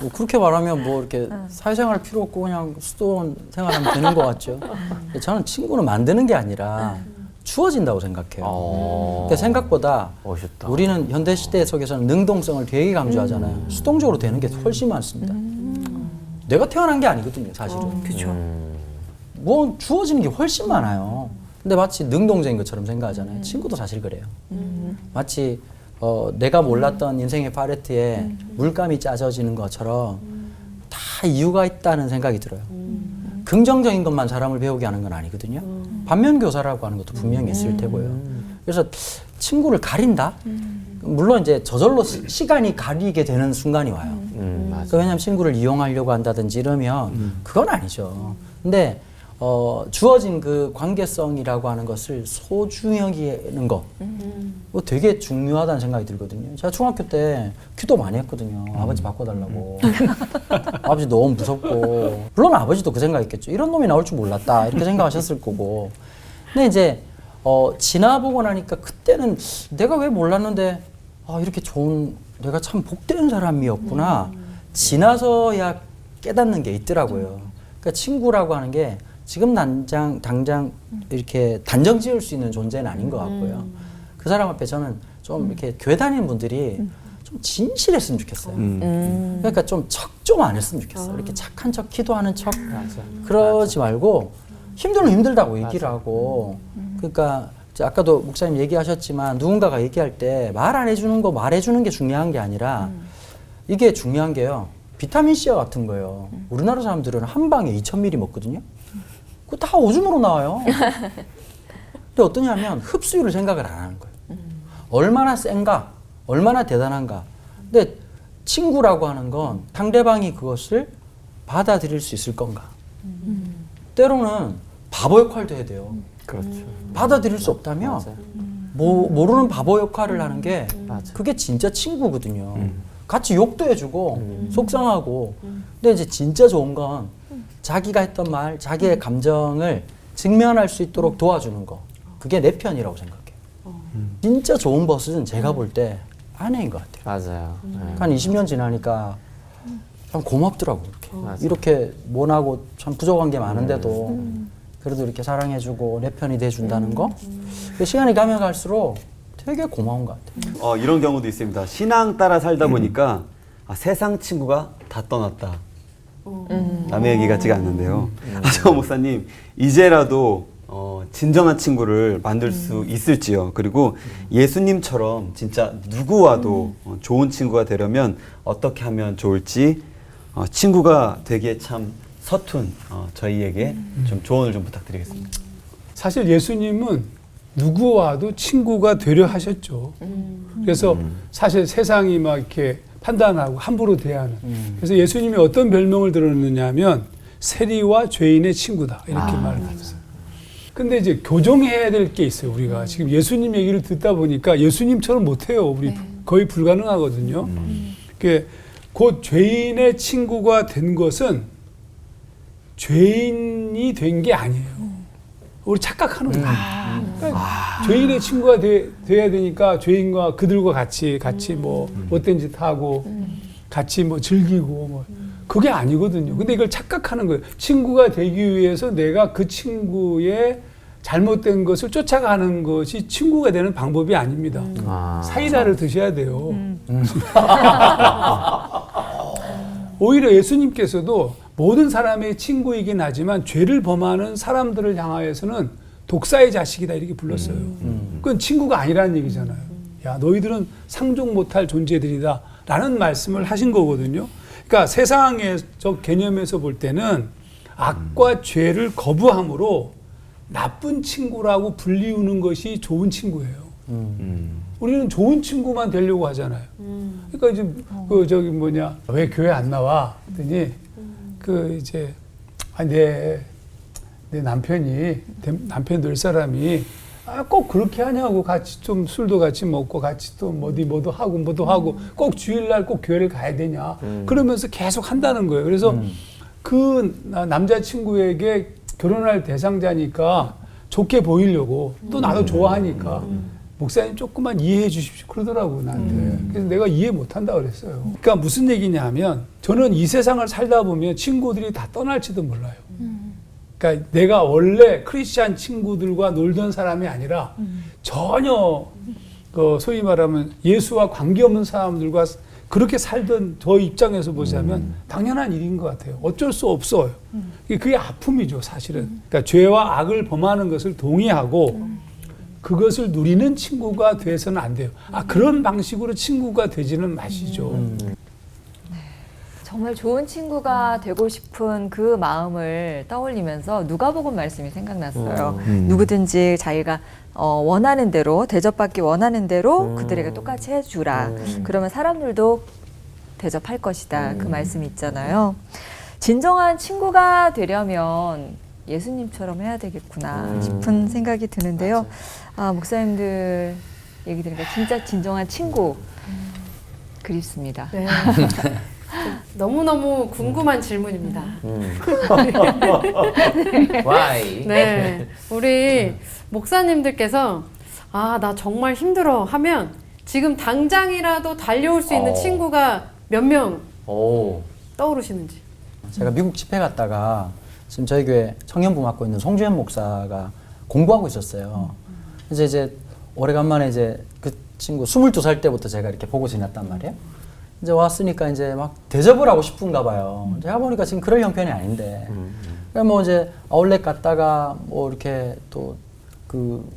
뭐 그렇게 말하면 뭐 이렇게 사회생활 필요 없고 그냥 수도원 생활하면 되는 것 같죠. 근데 저는 친구는 만드는 게 아니라 주어진다고 생각해요. 근데 생각보다 멋있다. 우리는 현대 시대 속에서는 능동성을 되게 강조하잖아요. 수동적으로 되는 게 훨씬 많습니다. 내가 태어난 게 아니거든요, 사실은. 그렇죠. 뭐 주어지는 게 훨씬 많아요. 근데 마치 능동적인 것처럼 생각하잖아요. 친구도 사실 그래요. 마치 내가 몰랐던 인생의 팔레트에 물감이 짜져지는 것처럼 다 이유가 있다는 생각이 들어요. 긍정적인 것만 사람을 배우게 하는 건 아니거든요. 반면 교사라고 하는 것도 분명히 있을 테고요. 그래서 친구를 가린다? 물론 이제 저절로 시간이 가리게 되는 순간이 와요. 맞아. 왜냐하면 친구를 이용하려고 한다든지 이러면 그건 아니죠. 근데 주어진 그 관계성이라고 하는 것을 소중히 여기는 거, 뭐 되게 중요하다는 생각이 들거든요. 제가 중학교 때 기도 많이 했거든요. 아버지 바꿔달라고. 아버지 너무 무섭고. 물론 아버지도 그 생각했겠죠. 이런 놈이 나올 줄 몰랐다. 이렇게 생각하셨을 거고. 근데 이제 지나보고 나니까 그때는 내가 왜 몰랐는데 이렇게 좋은, 내가 참 복된 사람이었구나. 지나서야 깨닫는 게 있더라고요. 그러니까 친구라고 하는 게 지금 당장 이렇게 단정 지을 수 있는 존재는 아닌 것 같고요. 그 사람 앞에 저는 좀 이렇게 교회 다니는 분들이 좀 진실했으면 좋겠어요. 그러니까 좀 척 좀 안 했으면 좋겠어요. 이렇게 착한 척, 기도하는 척 그러지 말고 힘들면 힘들다고 얘기를 하고. 그러니까 아까도 목사님 얘기하셨지만 누군가가 얘기할 때 말 안 해주는 거 말해주는 게 중요한 게 아니라 이게 중요한 게요. 비타민C와 같은 거예요. 우리나라 사람들은 한 방에 2000ml 먹거든요. 그거 다 오줌으로 나와요. 근데 어떠냐면 흡수율을 생각을 안 하는 거예요. 얼마나 센가, 얼마나 대단한가. 근데 친구라고 하는 건 상대방이 그것을 받아들일 수 있을 건가. 때로는 바보 역할도 해야 돼요. 그렇죠. 받아들일 수 없다면 모르는 바보 역할을 하는 게 그게 진짜 친구거든요. 같이 욕도 해주고 속상하고. 근데 이제 진짜 좋은 건 자기가 했던 말, 자기의 감정을 직면할 수 있도록 도와주는 거. 그게 내 편이라고 생각해요. 진짜 좋은 버스는 제가 볼 때 아내인 것 같아요. 맞아요. 한 20년 지나니까 참 고맙더라고. 이렇게 모나고 참 부족한 게 많은데도 그래도 이렇게 사랑해주고 내 편이 돼준다는 거. 시간이 가면 갈수록 되게 고마운 것 같아요. 이런 경우도 있습니다. 신앙 따라 살다 보니까 세상 친구가 다 떠났다. 남의 얘기 같지가 않는데요. 하정환 목사님, 이제라도 진정한 친구를 만들 수 있을지요. 그리고 예수님처럼 진짜 누구와도 좋은 친구가 되려면 어떻게 하면 좋을지 친구가 되기에 참 서툰 저희에게 좀 조언을 좀 부탁드리겠습니다. 사실 예수님은 누구와도 친구가 되려 하셨죠. 그래서 사실 세상이 막 이렇게 판단하고 함부로 대하는. 그래서 예수님이 어떤 별명을 들었느냐 하면 세리와 죄인의 친구다. 이렇게 말을 하셨어요. 근데 이제 교정해야 될 게 있어요, 우리가. 지금 예수님 얘기를 듣다 보니까 예수님처럼 못해요. 우리 거의 불가능하거든요. 곧 죄인의 친구가 된 것은 죄인이 된 게 아니에요. 우리 착각하는 거예요. 그러니까 죄인의 친구가 돼야 되니까 죄인과 그들과 같이 뭐 못된 짓 하고 같이 뭐 즐기고 뭐 그게 아니거든요. 근데 이걸 착각하는 거예요. 친구가 되기 위해서 내가 그 친구의 잘못된 것을 쫓아가는 것이 친구가 되는 방법이 아닙니다. 사이다를 드셔야 돼요. 오히려 예수님께서도 모든 사람의 친구이긴 하지만 죄를 범하는 사람들을 향하여서는 독사의 자식이다 이렇게 불렀어요. 그건 친구가 아니라는 얘기잖아요. 야, 너희들은 상종 못할 존재들이다 라는 말씀을 하신 거거든요. 그러니까 세상적 개념에서 볼 때는 악과 죄를 거부함으로 나쁜 친구라고 불리우는 것이 좋은 친구예요. 우리는 좋은 친구만 되려고 하잖아요. 그러니까 이제 왜 교회 안 나와? 그랬더니 내 남편 될 사람이 꼭 그렇게 하냐고 같이 좀 술도 같이 먹고 같이 또 뭐도 하고 꼭 주일날 꼭 교회를 가야 되냐 그러면서 계속 한다는 거예요. 그래서 그 남자친구에게 결혼할 대상자니까 좋게 보이려고 또 나도 좋아하니까 목사님 조금만 이해해 주십시오 그러더라고 나한테. 그래서 내가 이해 못한다 그랬어요. 그러니까 무슨 얘기냐 하면 저는 이 세상을 살다 보면 친구들이 다 떠날지도 몰라요. 그러니까 내가 원래 크리스찬 친구들과 놀던 사람이 아니라 전혀 소위 말하면 예수와 관계없는 사람들과 그렇게 살던 저 입장에서 보자면 당연한 일인 것 같아요. 어쩔 수 없어요. 그게 아픔이죠 사실은. 그러니까 죄와 악을 범하는 것을 동의하고 그것을 누리는 친구가 돼서는 안 돼요. 그런 방식으로 친구가 되지는 마시죠. 정말 좋은 친구가 되고 싶은 그 마음을 떠올리면서 누가복음 말씀이 생각났어요. 누구든지 자기가 원하는 대로 대접받기 원하는 대로 그들에게 똑같이 해주라. 그러면 사람들도 대접할 것이다. 그 말씀이 있잖아요. 진정한 친구가 되려면 예수님처럼 해야 되겠구나 싶은 생각이 드는데요. 목사님들 얘기 들으니까 진짜 진정한 친구 그립습니다. 네. 너무너무 궁금한 질문입니다. Why? 네. 우리 목사님들께서 나 정말 힘들어 하면 지금 당장이라도 달려올 수 있는 친구가 몇 명 떠오르시는지. 제가 미국 집회 갔다가 지금 저희 교회 청년부 맡고 있는 송주현 목사가 공부하고 있었어요. 이제 오래간만에 이제 그 친구 22살 때부터 제가 이렇게 보고 지냈단 말이에요. 이제 왔으니까 이제 막 대접을 하고 싶은가 봐요. 제가 보니까 지금 그럴 형편이 아닌데. 뭐 이제 아울렛 갔다가 뭐 이렇게 또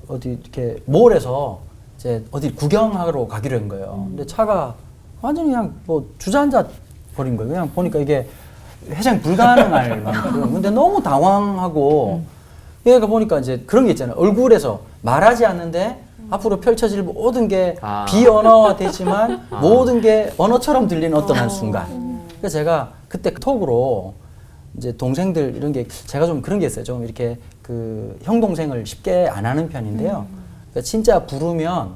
어디 이렇게 몰에서 이제 어디 구경하러 가기로 한 거예요. 근데 차가 완전히 그냥 뭐 주저앉아 버린 거예요. 그냥 보니까 이게 회전이 불가능할 만큼. 근데 너무 당황하고 얘가 보니까 이제 그런 게 있잖아요. 얼굴에서 말하지 않는데 앞으로 펼쳐질 모든 게 비언어가 되지만 모든 게 언어처럼 들리는 어떤 한 순간. 그래서 제가 그때 톡으로 이제 동생들 이런 게 제가 좀 그런 게 있어요. 좀 이렇게 형 동생을 쉽게 안 하는 편인데요. 그러니까 진짜 부르면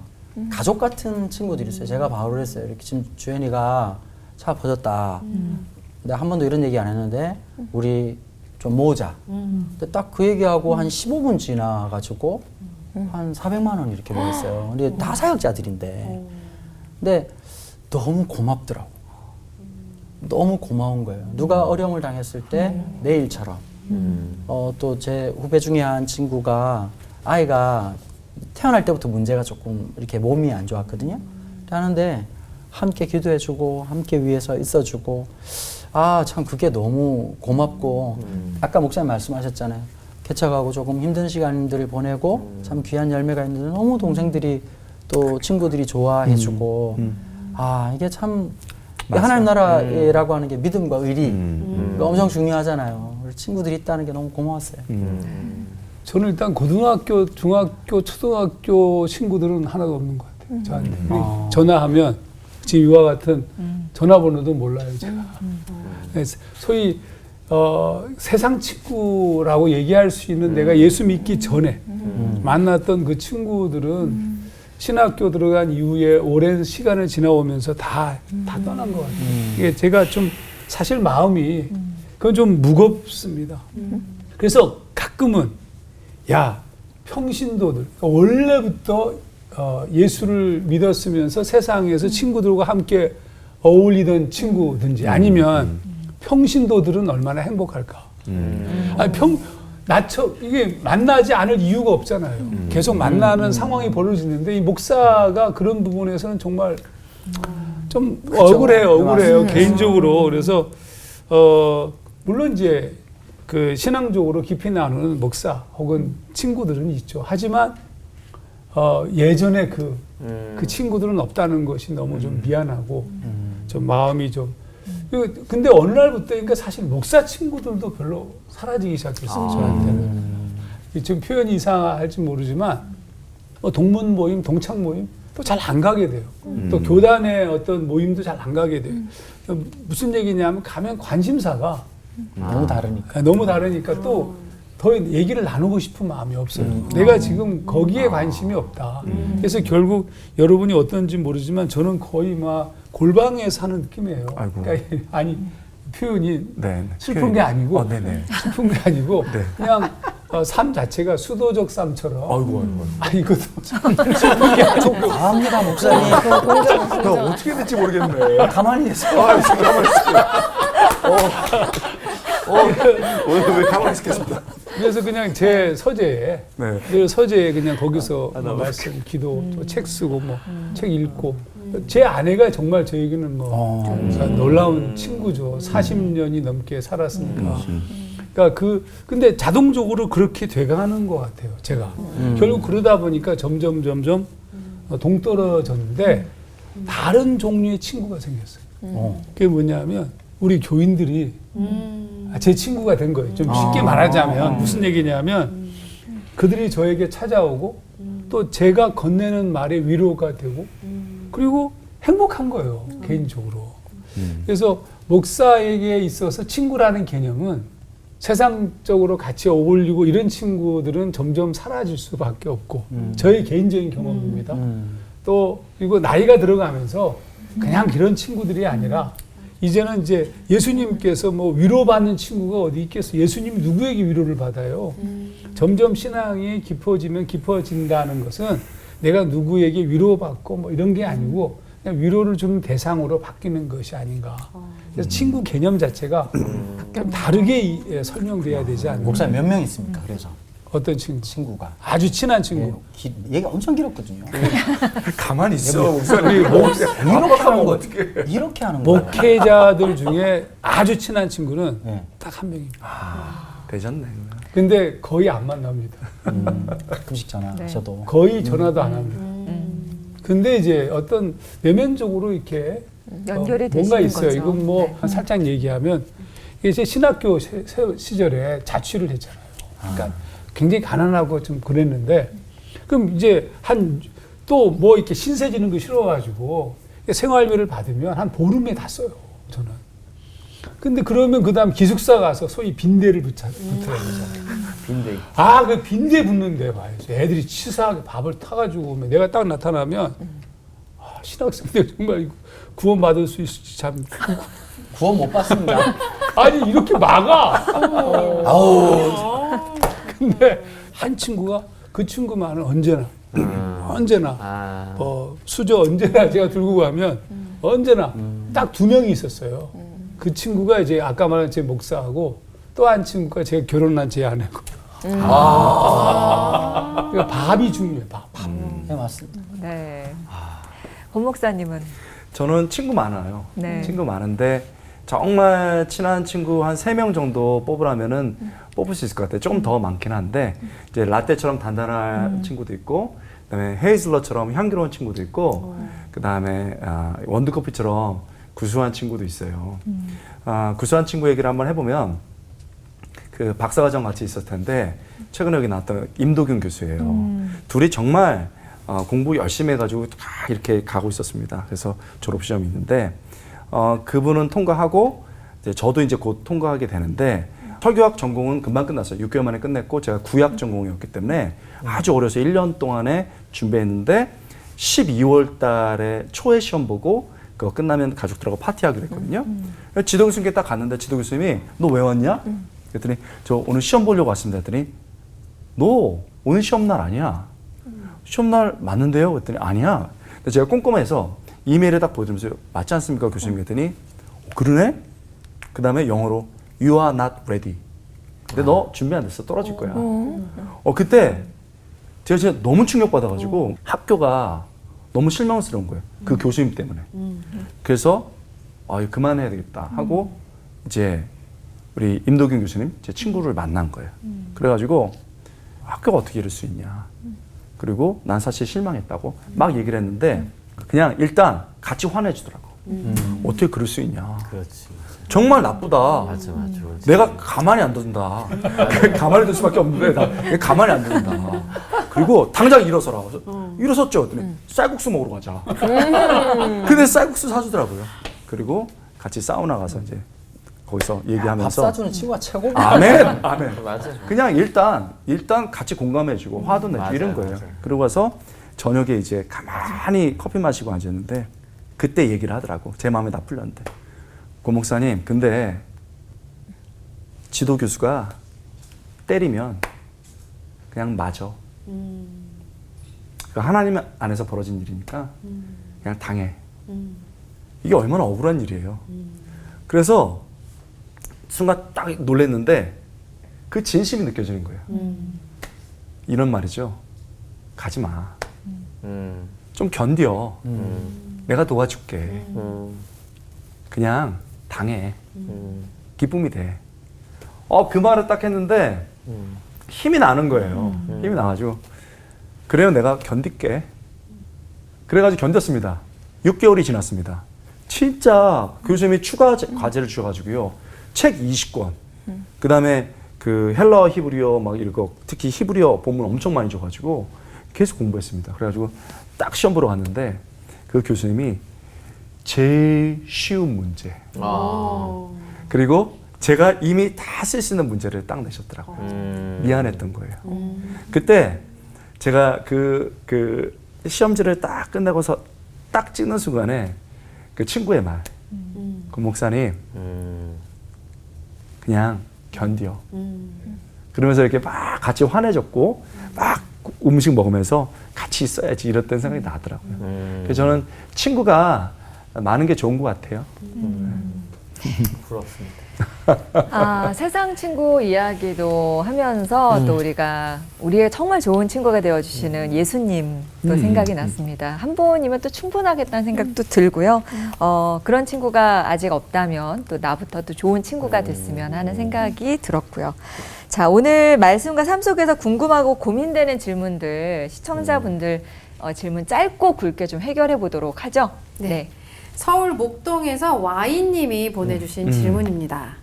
가족 같은 친구들이 있어요. 제가 바로 그랬어요. 이렇게 지금 주현이가 차 퍼졌다. 근데 한 번도 이런 얘기 안 했는데 우리 좀 모으자. 근데 딱 그 얘기하고 한 15분 지나가지고 한 400만 원 이렇게 모였어요. 근데 다 사역자들인데. 근데 너무 고맙더라고. 너무 고마운 거예요. 누가 어려움을 당했을 때 내일처럼. 또 제 후배 중에 한 친구가 아이가 태어날 때부터 문제가 조금 이렇게 몸이 안 좋았거든요. 하는데 함께 기도해주고 함께 위해서 있어주고 참 그게 너무 고맙고 아까 목사님 말씀하셨잖아요. 개척하고 조금 힘든 시간들을 보내고 참 귀한 열매가 있는데 너무 동생들이 또 친구들이 좋아해주고 아 이게 참 하나님 나라라고 하는 게 믿음과 의리가 엄청 중요하잖아요. 우리 친구들이 있다는 게 너무 고마웠어요. 저는 일단 고등학교, 중학교, 초등학교 친구들은 하나도 없는 것 같아요. 저한테. 전화하면 지금 이와 같은 전화번호도 몰라요, 제가. 그래서 소위 세상 친구라고 얘기할 수 있는 내가 예수 믿기 전에 만났던 그 친구들은 신학교 들어간 이후에 오랜 시간을 지나오면서 다 떠난 것 같아요. 이게 제가 좀 사실 마음이 그건 좀 무겁습니다. 그래서 가끔은 야 평신도들 원래부터 예수를 믿었으면서 세상에서 친구들과 함께 어울리던 친구든지 아니면 평신도들은 얼마나 행복할까. 아니, 이게 만나지 않을 이유가 없잖아요. 계속 만나는 상황이 벌어지는데 이 목사가 그런 부분에서는 정말 좀 억울해요. 개인적으로. 그래서 물론 이제 그 신앙적으로 깊이 나누는 목사 혹은 친구들은 있죠. 하지만 예전에 그 친구들은 없다는 것이 너무 좀 미안하고 좀 마음이 좀 근데 어느 날부터인가 사실 목사 친구들도 별로 사라지기 시작했어요. 저한테는 지금 표현이 이상할지 모르지만 동문 모임, 동창 모임 또 잘 안 가게 돼요. 또 교단의 어떤 모임도 잘 안 가게 돼요. 무슨 얘기냐면 가면 관심사가 너무 다르니까 또 더 얘기를 나누고 싶은 마음이 없어요. 내가 지금 거기에 관심이 없다. 그래서 결국 여러분이 어떤지 모르지만 저는 거의 막 골방에 사는 느낌이에요. 그러니까 아니 표현이 슬픈 게 아니고 슬픈 게 아니고 그냥 삶 자체가 수도적 삶처럼. 이것도 슬픈 게 아니고. 감사합니다 목사님. 어떻게 될지 모르겠네. 가만히 있어. 가만히 있을게요. 오늘 왜 가만히 있겠습니다. 그래서 그냥 제 서재에 늘 서재에 그냥 거기서 말씀, 기도, 또 책 쓰고 뭐 책 읽고 제 아내가 정말 저에게는 뭐 놀라운 친구죠. 40년이 넘게 살았으니까. 그러니까 근데 자동적으로 그렇게 돼가는 것 같아요. 제가 결국 그러다 보니까 점점 동떨어졌는데 다른 종류의 친구가 생겼어요. 그게 뭐냐면 우리 교인들이 제 친구가 된 거예요. 좀 쉽게 말하자면 무슨 얘기냐면 그들이 저에게 찾아오고 또 제가 건네는 말에 위로가 되고 그리고 행복한 거예요. 개인적으로. 그래서 목사에게 있어서 친구라는 개념은 세상적으로 같이 어울리고 이런 친구들은 점점 사라질 수밖에 없고 저의 개인적인 경험입니다. 또 그리고 나이가 들어가면서 그냥 이런 친구들이 아니라 이제는 이제 예수님께서 뭐 위로받는 친구가 어디 있겠어? 예수님이 누구에게 위로를 받아요? 점점 신앙이 깊어지면 깊어진다는 것은 내가 누구에게 위로받고 뭐 이런 게 아니고 그냥 위로를 주는 대상으로 바뀌는 것이 아닌가. 그래서 친구 개념 자체가 좀 다르게 설명돼야 되지 않나. 목사님 몇 명 있습니까? 그래서 어떤 친구가? 아주 친한 친구. 얘기 엄청 길었거든요. 가만히 있어. 목사님. 이렇게 하는 거. 목회자들 중에 아주 친한 친구는 딱 한 명입니다. 되셨네. 근데 거의 안 만납니다. 가끔씩 전화하셔도. 거의 전화도 안 합니다. 근데 이제 어떤 내면적으로 이렇게 연결이 뭔가 되시는 있어요. 거죠. 이건 뭐 살짝 얘기하면 이게 제 신학교 시절에 자취를 했잖아요. 그러니까 굉장히 가난하고 좀 그랬는데 그럼 이제 또 뭐 이렇게 신세 지는 거 싫어가지고 생활비를 받으면 한 보름에 다 써요. 저는. 근데 그러면 그다음 기숙사 가서 소위 빈대를 붙여야 되잖아요. 빈대. 그 빈대 붙는데 봐요. 애들이 치사하게 밥을 타가지고 오면 내가 딱 나타나면 신학생들 정말 구원받을 수 있을지 참. 구원 못 받습니다. 아니 이렇게 막아. 근데 한 친구가 그 친구만은 언제나 수저 언제나 제가 들고 가면 언제나 딱 2명이 있었어요. 그 친구가 이제 아까 말한 제 목사하고 또 한 친구가 제가 결혼한 제 아내고. 그러니까 밥이 중요해요. 밥. 네 맞습니다. 네. 권 목사님은 저는 친구 많아요. 네. 친구 많은데 정말 친한 친구 한 3명 정도 뽑으라면은 뽑을 수 있을 것 같아요. 조금 더 많긴 한데 이제 라떼처럼 단단한 친구도 있고, 그다음에 헤이즐넛처럼 향기로운 친구도 있고, 그다음에 원두커피처럼 구수한 친구도 있어요. 구수한 친구 얘기를 한번 해보면 그 박사과정 같이 있었을 텐데 최근에 여기 나왔던 임도균 교수예요. 둘이 정말 공부 열심히 해가지고 다 이렇게 가고 있었습니다. 그래서 졸업시험이 있는데 그분은 통과하고 이제 저도 이제 곧 통과하게 되는데 설교학 전공은 금방 끝났어요. 6개월 만에 끝냈고 제가 구약 전공이었기 때문에 아주 어려서 1년 동안에 준비했는데 12월 달에 초에 시험 보고 그거 끝나면 가족들하고 파티하기로 했거든요. 지도 교수님께 딱 갔는데 지도 교수님이 너 왜 왔냐? 그랬더니 저 오늘 시험 보려고 왔습니다. 했더니 너 오늘 시험날 아니야. 시험날 맞는데요? 그랬더니 아니야. 근데 제가 꼼꼼해서 이메일에 딱 보여주면서 맞지 않습니까? 교수님 그랬더니 그러네? 그 다음에 영어로 You are not ready. 근데 너 준비 안 됐어. 떨어질 거야. 그때 제가 진짜 너무 충격받아가지고 학교가 너무 실망스러운 거예요. 그 교수님 때문에. 그래서 그만해야 되겠다 하고 이제 우리 임도균 교수님 제 친구를 만난 거예요. 그래가지고 학교가 어떻게 이럴 수 있냐. 그리고 난 사실 실망했다고 막 얘기를 했는데 그냥 일단 같이 화내주더라고. 어떻게 그럴 수 있냐. 그렇지. 정말 나쁘다. 맞아. 내가 가만히 안 둔다. 가만히 둘 수밖에 없는데 나 가만히 안 둔다. 그리고 당장 일어서라. 일어섰죠. 그랬더니 쌀국수 먹으러 가자. 근데 쌀국수 사주더라고요. 그리고 같이 사우나 가서 이제 거기서 얘기하면서 밥 사주는 친구가 최고고. 아멘. 맞아. 그냥 일단 같이 공감해주고 화도 내주고 이런 거예요. 맞아요. 그러고 와서 저녁에 이제 가만히 커피 마시고 앉았는데 그때 얘기를 하더라고. 제 마음에 다 풀렸는데. 고 목사님, 근데 지도 교수가 때리면 그냥 맞아. 하나님 안에서 벌어진 일이니까 그냥 당해. 이게 얼마나 억울한 일이에요. 그래서 순간 딱 놀랐는데 그 진심이 느껴지는 거예요. 이런 말이죠. 가지 마. 좀 견뎌. 내가 도와줄게. 그냥 당해. 기쁨이 돼. 그 말을 딱 했는데 힘이 나는 거예요. 힘이 나가지고 그래요, 내가 견딜게. 그래가지고 견뎠습니다. 6개월이 지났습니다. 진짜 교수님이 추가 과제를 주셔가지고요. 책 20권. 그 다음에 그 헬러 히브리어 막 읽어. 특히 히브리어 본문 엄청 많이 줘가지고 계속 공부했습니다. 그래가지고 딱 시험 보러 갔는데 그 교수님이 제일 쉬운 문제. 그리고 제가 이미 다 쓸 수 있는 문제를 딱 내셨더라고요. 미안했던 거예요. 그때 제가 그 시험지를 딱 끝내고서 딱 찍는 순간에 그 친구의 말. 그 목사님, 그냥 견뎌. 그러면서 이렇게 막 같이 환해졌고, 막 음식 먹으면서 같이 있어야지 이랬던 생각이 나더라고요. 그래서 저는 친구가 많은 게 좋은 것 같아요. 부럽습니다. 세상 친구 이야기도 하면서 또 우리가 우리의 정말 좋은 친구가 되어주시는 예수님도 생각이 났습니다. 한 분이면 또 충분하겠다는 생각도 들고요. 그런 친구가 아직 없다면 또 나부터 또 좋은 친구가 됐으면 하는 생각이 들었고요. 자, 오늘 말씀과 삶 속에서 궁금하고 고민되는 질문들 시청자분들 질문 짧고 굵게 좀 해결해 보도록 하죠. 네. 서울 목동에서 와인님이 보내주신 질문입니다.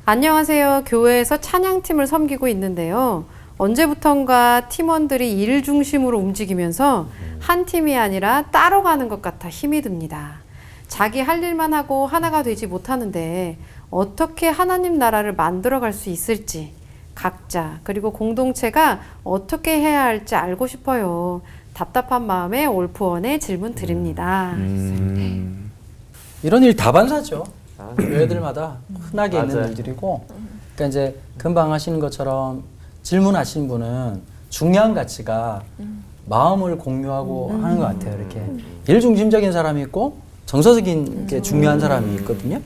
안녕하세요. 교회에서 찬양팀을 섬기고 있는데요. 언제부턴가 팀원들이 일 중심으로 움직이면서 한 팀이 아니라 따로 가는 것 같아 힘이 듭니다. 자기 할 일만 하고 하나가 되지 못하는데 어떻게 하나님 나라를 만들어갈 수 있을지 각자 그리고 공동체가 어떻게 해야 할지 알고 싶어요. 답답한 마음에 올프원에 질문 드립니다. 이런 일 다반사죠. 교회들마다 흔하게 있는 맞아요. 일들이고, 그러니까 이제 금방 하시는 것처럼 질문하신 분은 중요한 가치가 마음을 공유하고 하는 것 같아요. 이렇게 일 중심적인 사람이 있고 정서적인 게 중요한 사람이 있거든요.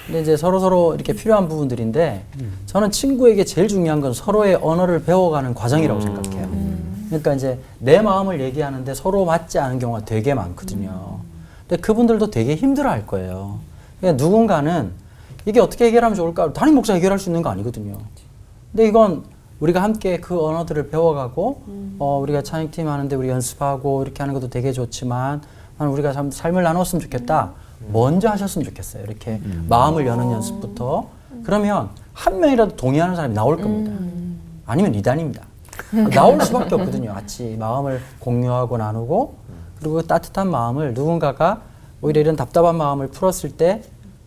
근데 이제 서로 이렇게 필요한 부분들인데 저는 친구에게 제일 중요한 건 서로의 언어를 배워가는 과정이라고 생각해요. 그러니까 이제 내 마음을 얘기하는데 서로 맞지 않은 경우가 되게 많거든요. 근데 그분들도 되게 힘들어할 거예요. 그러니까 누군가는 이게 어떻게 해결하면 좋을까? 담임 목사 해결할 수 있는 거 아니거든요. 근데 이건 우리가 함께 그 언어들을 배워가고 우리가 찬양팀 하는데 우리 연습하고 이렇게 하는 것도 되게 좋지만 나는 우리가 참 삶을 나눴으면 좋겠다. 먼저 하셨으면 좋겠어요. 이렇게 마음을 여는 연습부터. 그러면 한 명이라도 동의하는 사람이 나올 겁니다. 아니면 이단입니다. 나올 수밖에 없거든요. 같이 마음을 공유하고 나누고 그리고 그 따뜻한 마음을 누군가가 오히려 이런 답답한 마음을 풀었을 때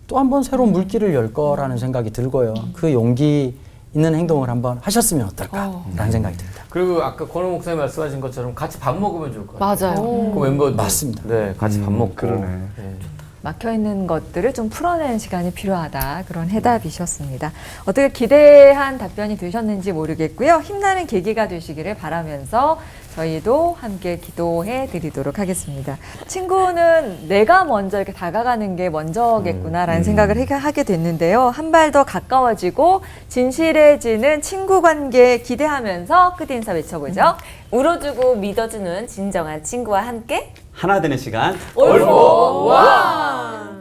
또 한 번 새로운 물길을 열 거라는 생각이 들고요. 그 용기 있는 행동을 한번 하셨으면 어떨까라는 생각이 듭니다. 그리고 아까 권호 목사님 말씀하신 것처럼 같이 밥 먹으면 좋을 것 같아요. 맞아요. 그 멤버들 맞습니다. 네, 같이 밥 먹고. 그러네. 네. 막혀있는 것들을 좀 풀어내는 시간이 필요하다. 그런 해답이셨습니다. 어떻게 기대한 답변이 되셨는지 모르겠고요. 힘나는 계기가 되시기를 바라면서 저희도 함께 기도해 드리도록 하겠습니다. 친구는 내가 먼저 이렇게 다가가는 게 먼저겠구나라는 생각을 하게 됐는데요. 한 발 더 가까워지고 진실해지는 친구 관계 기대하면서 끝 인사 외쳐보죠. 울어주고 믿어주는 진정한 친구와 함께 하나 되는 시간 올포 원!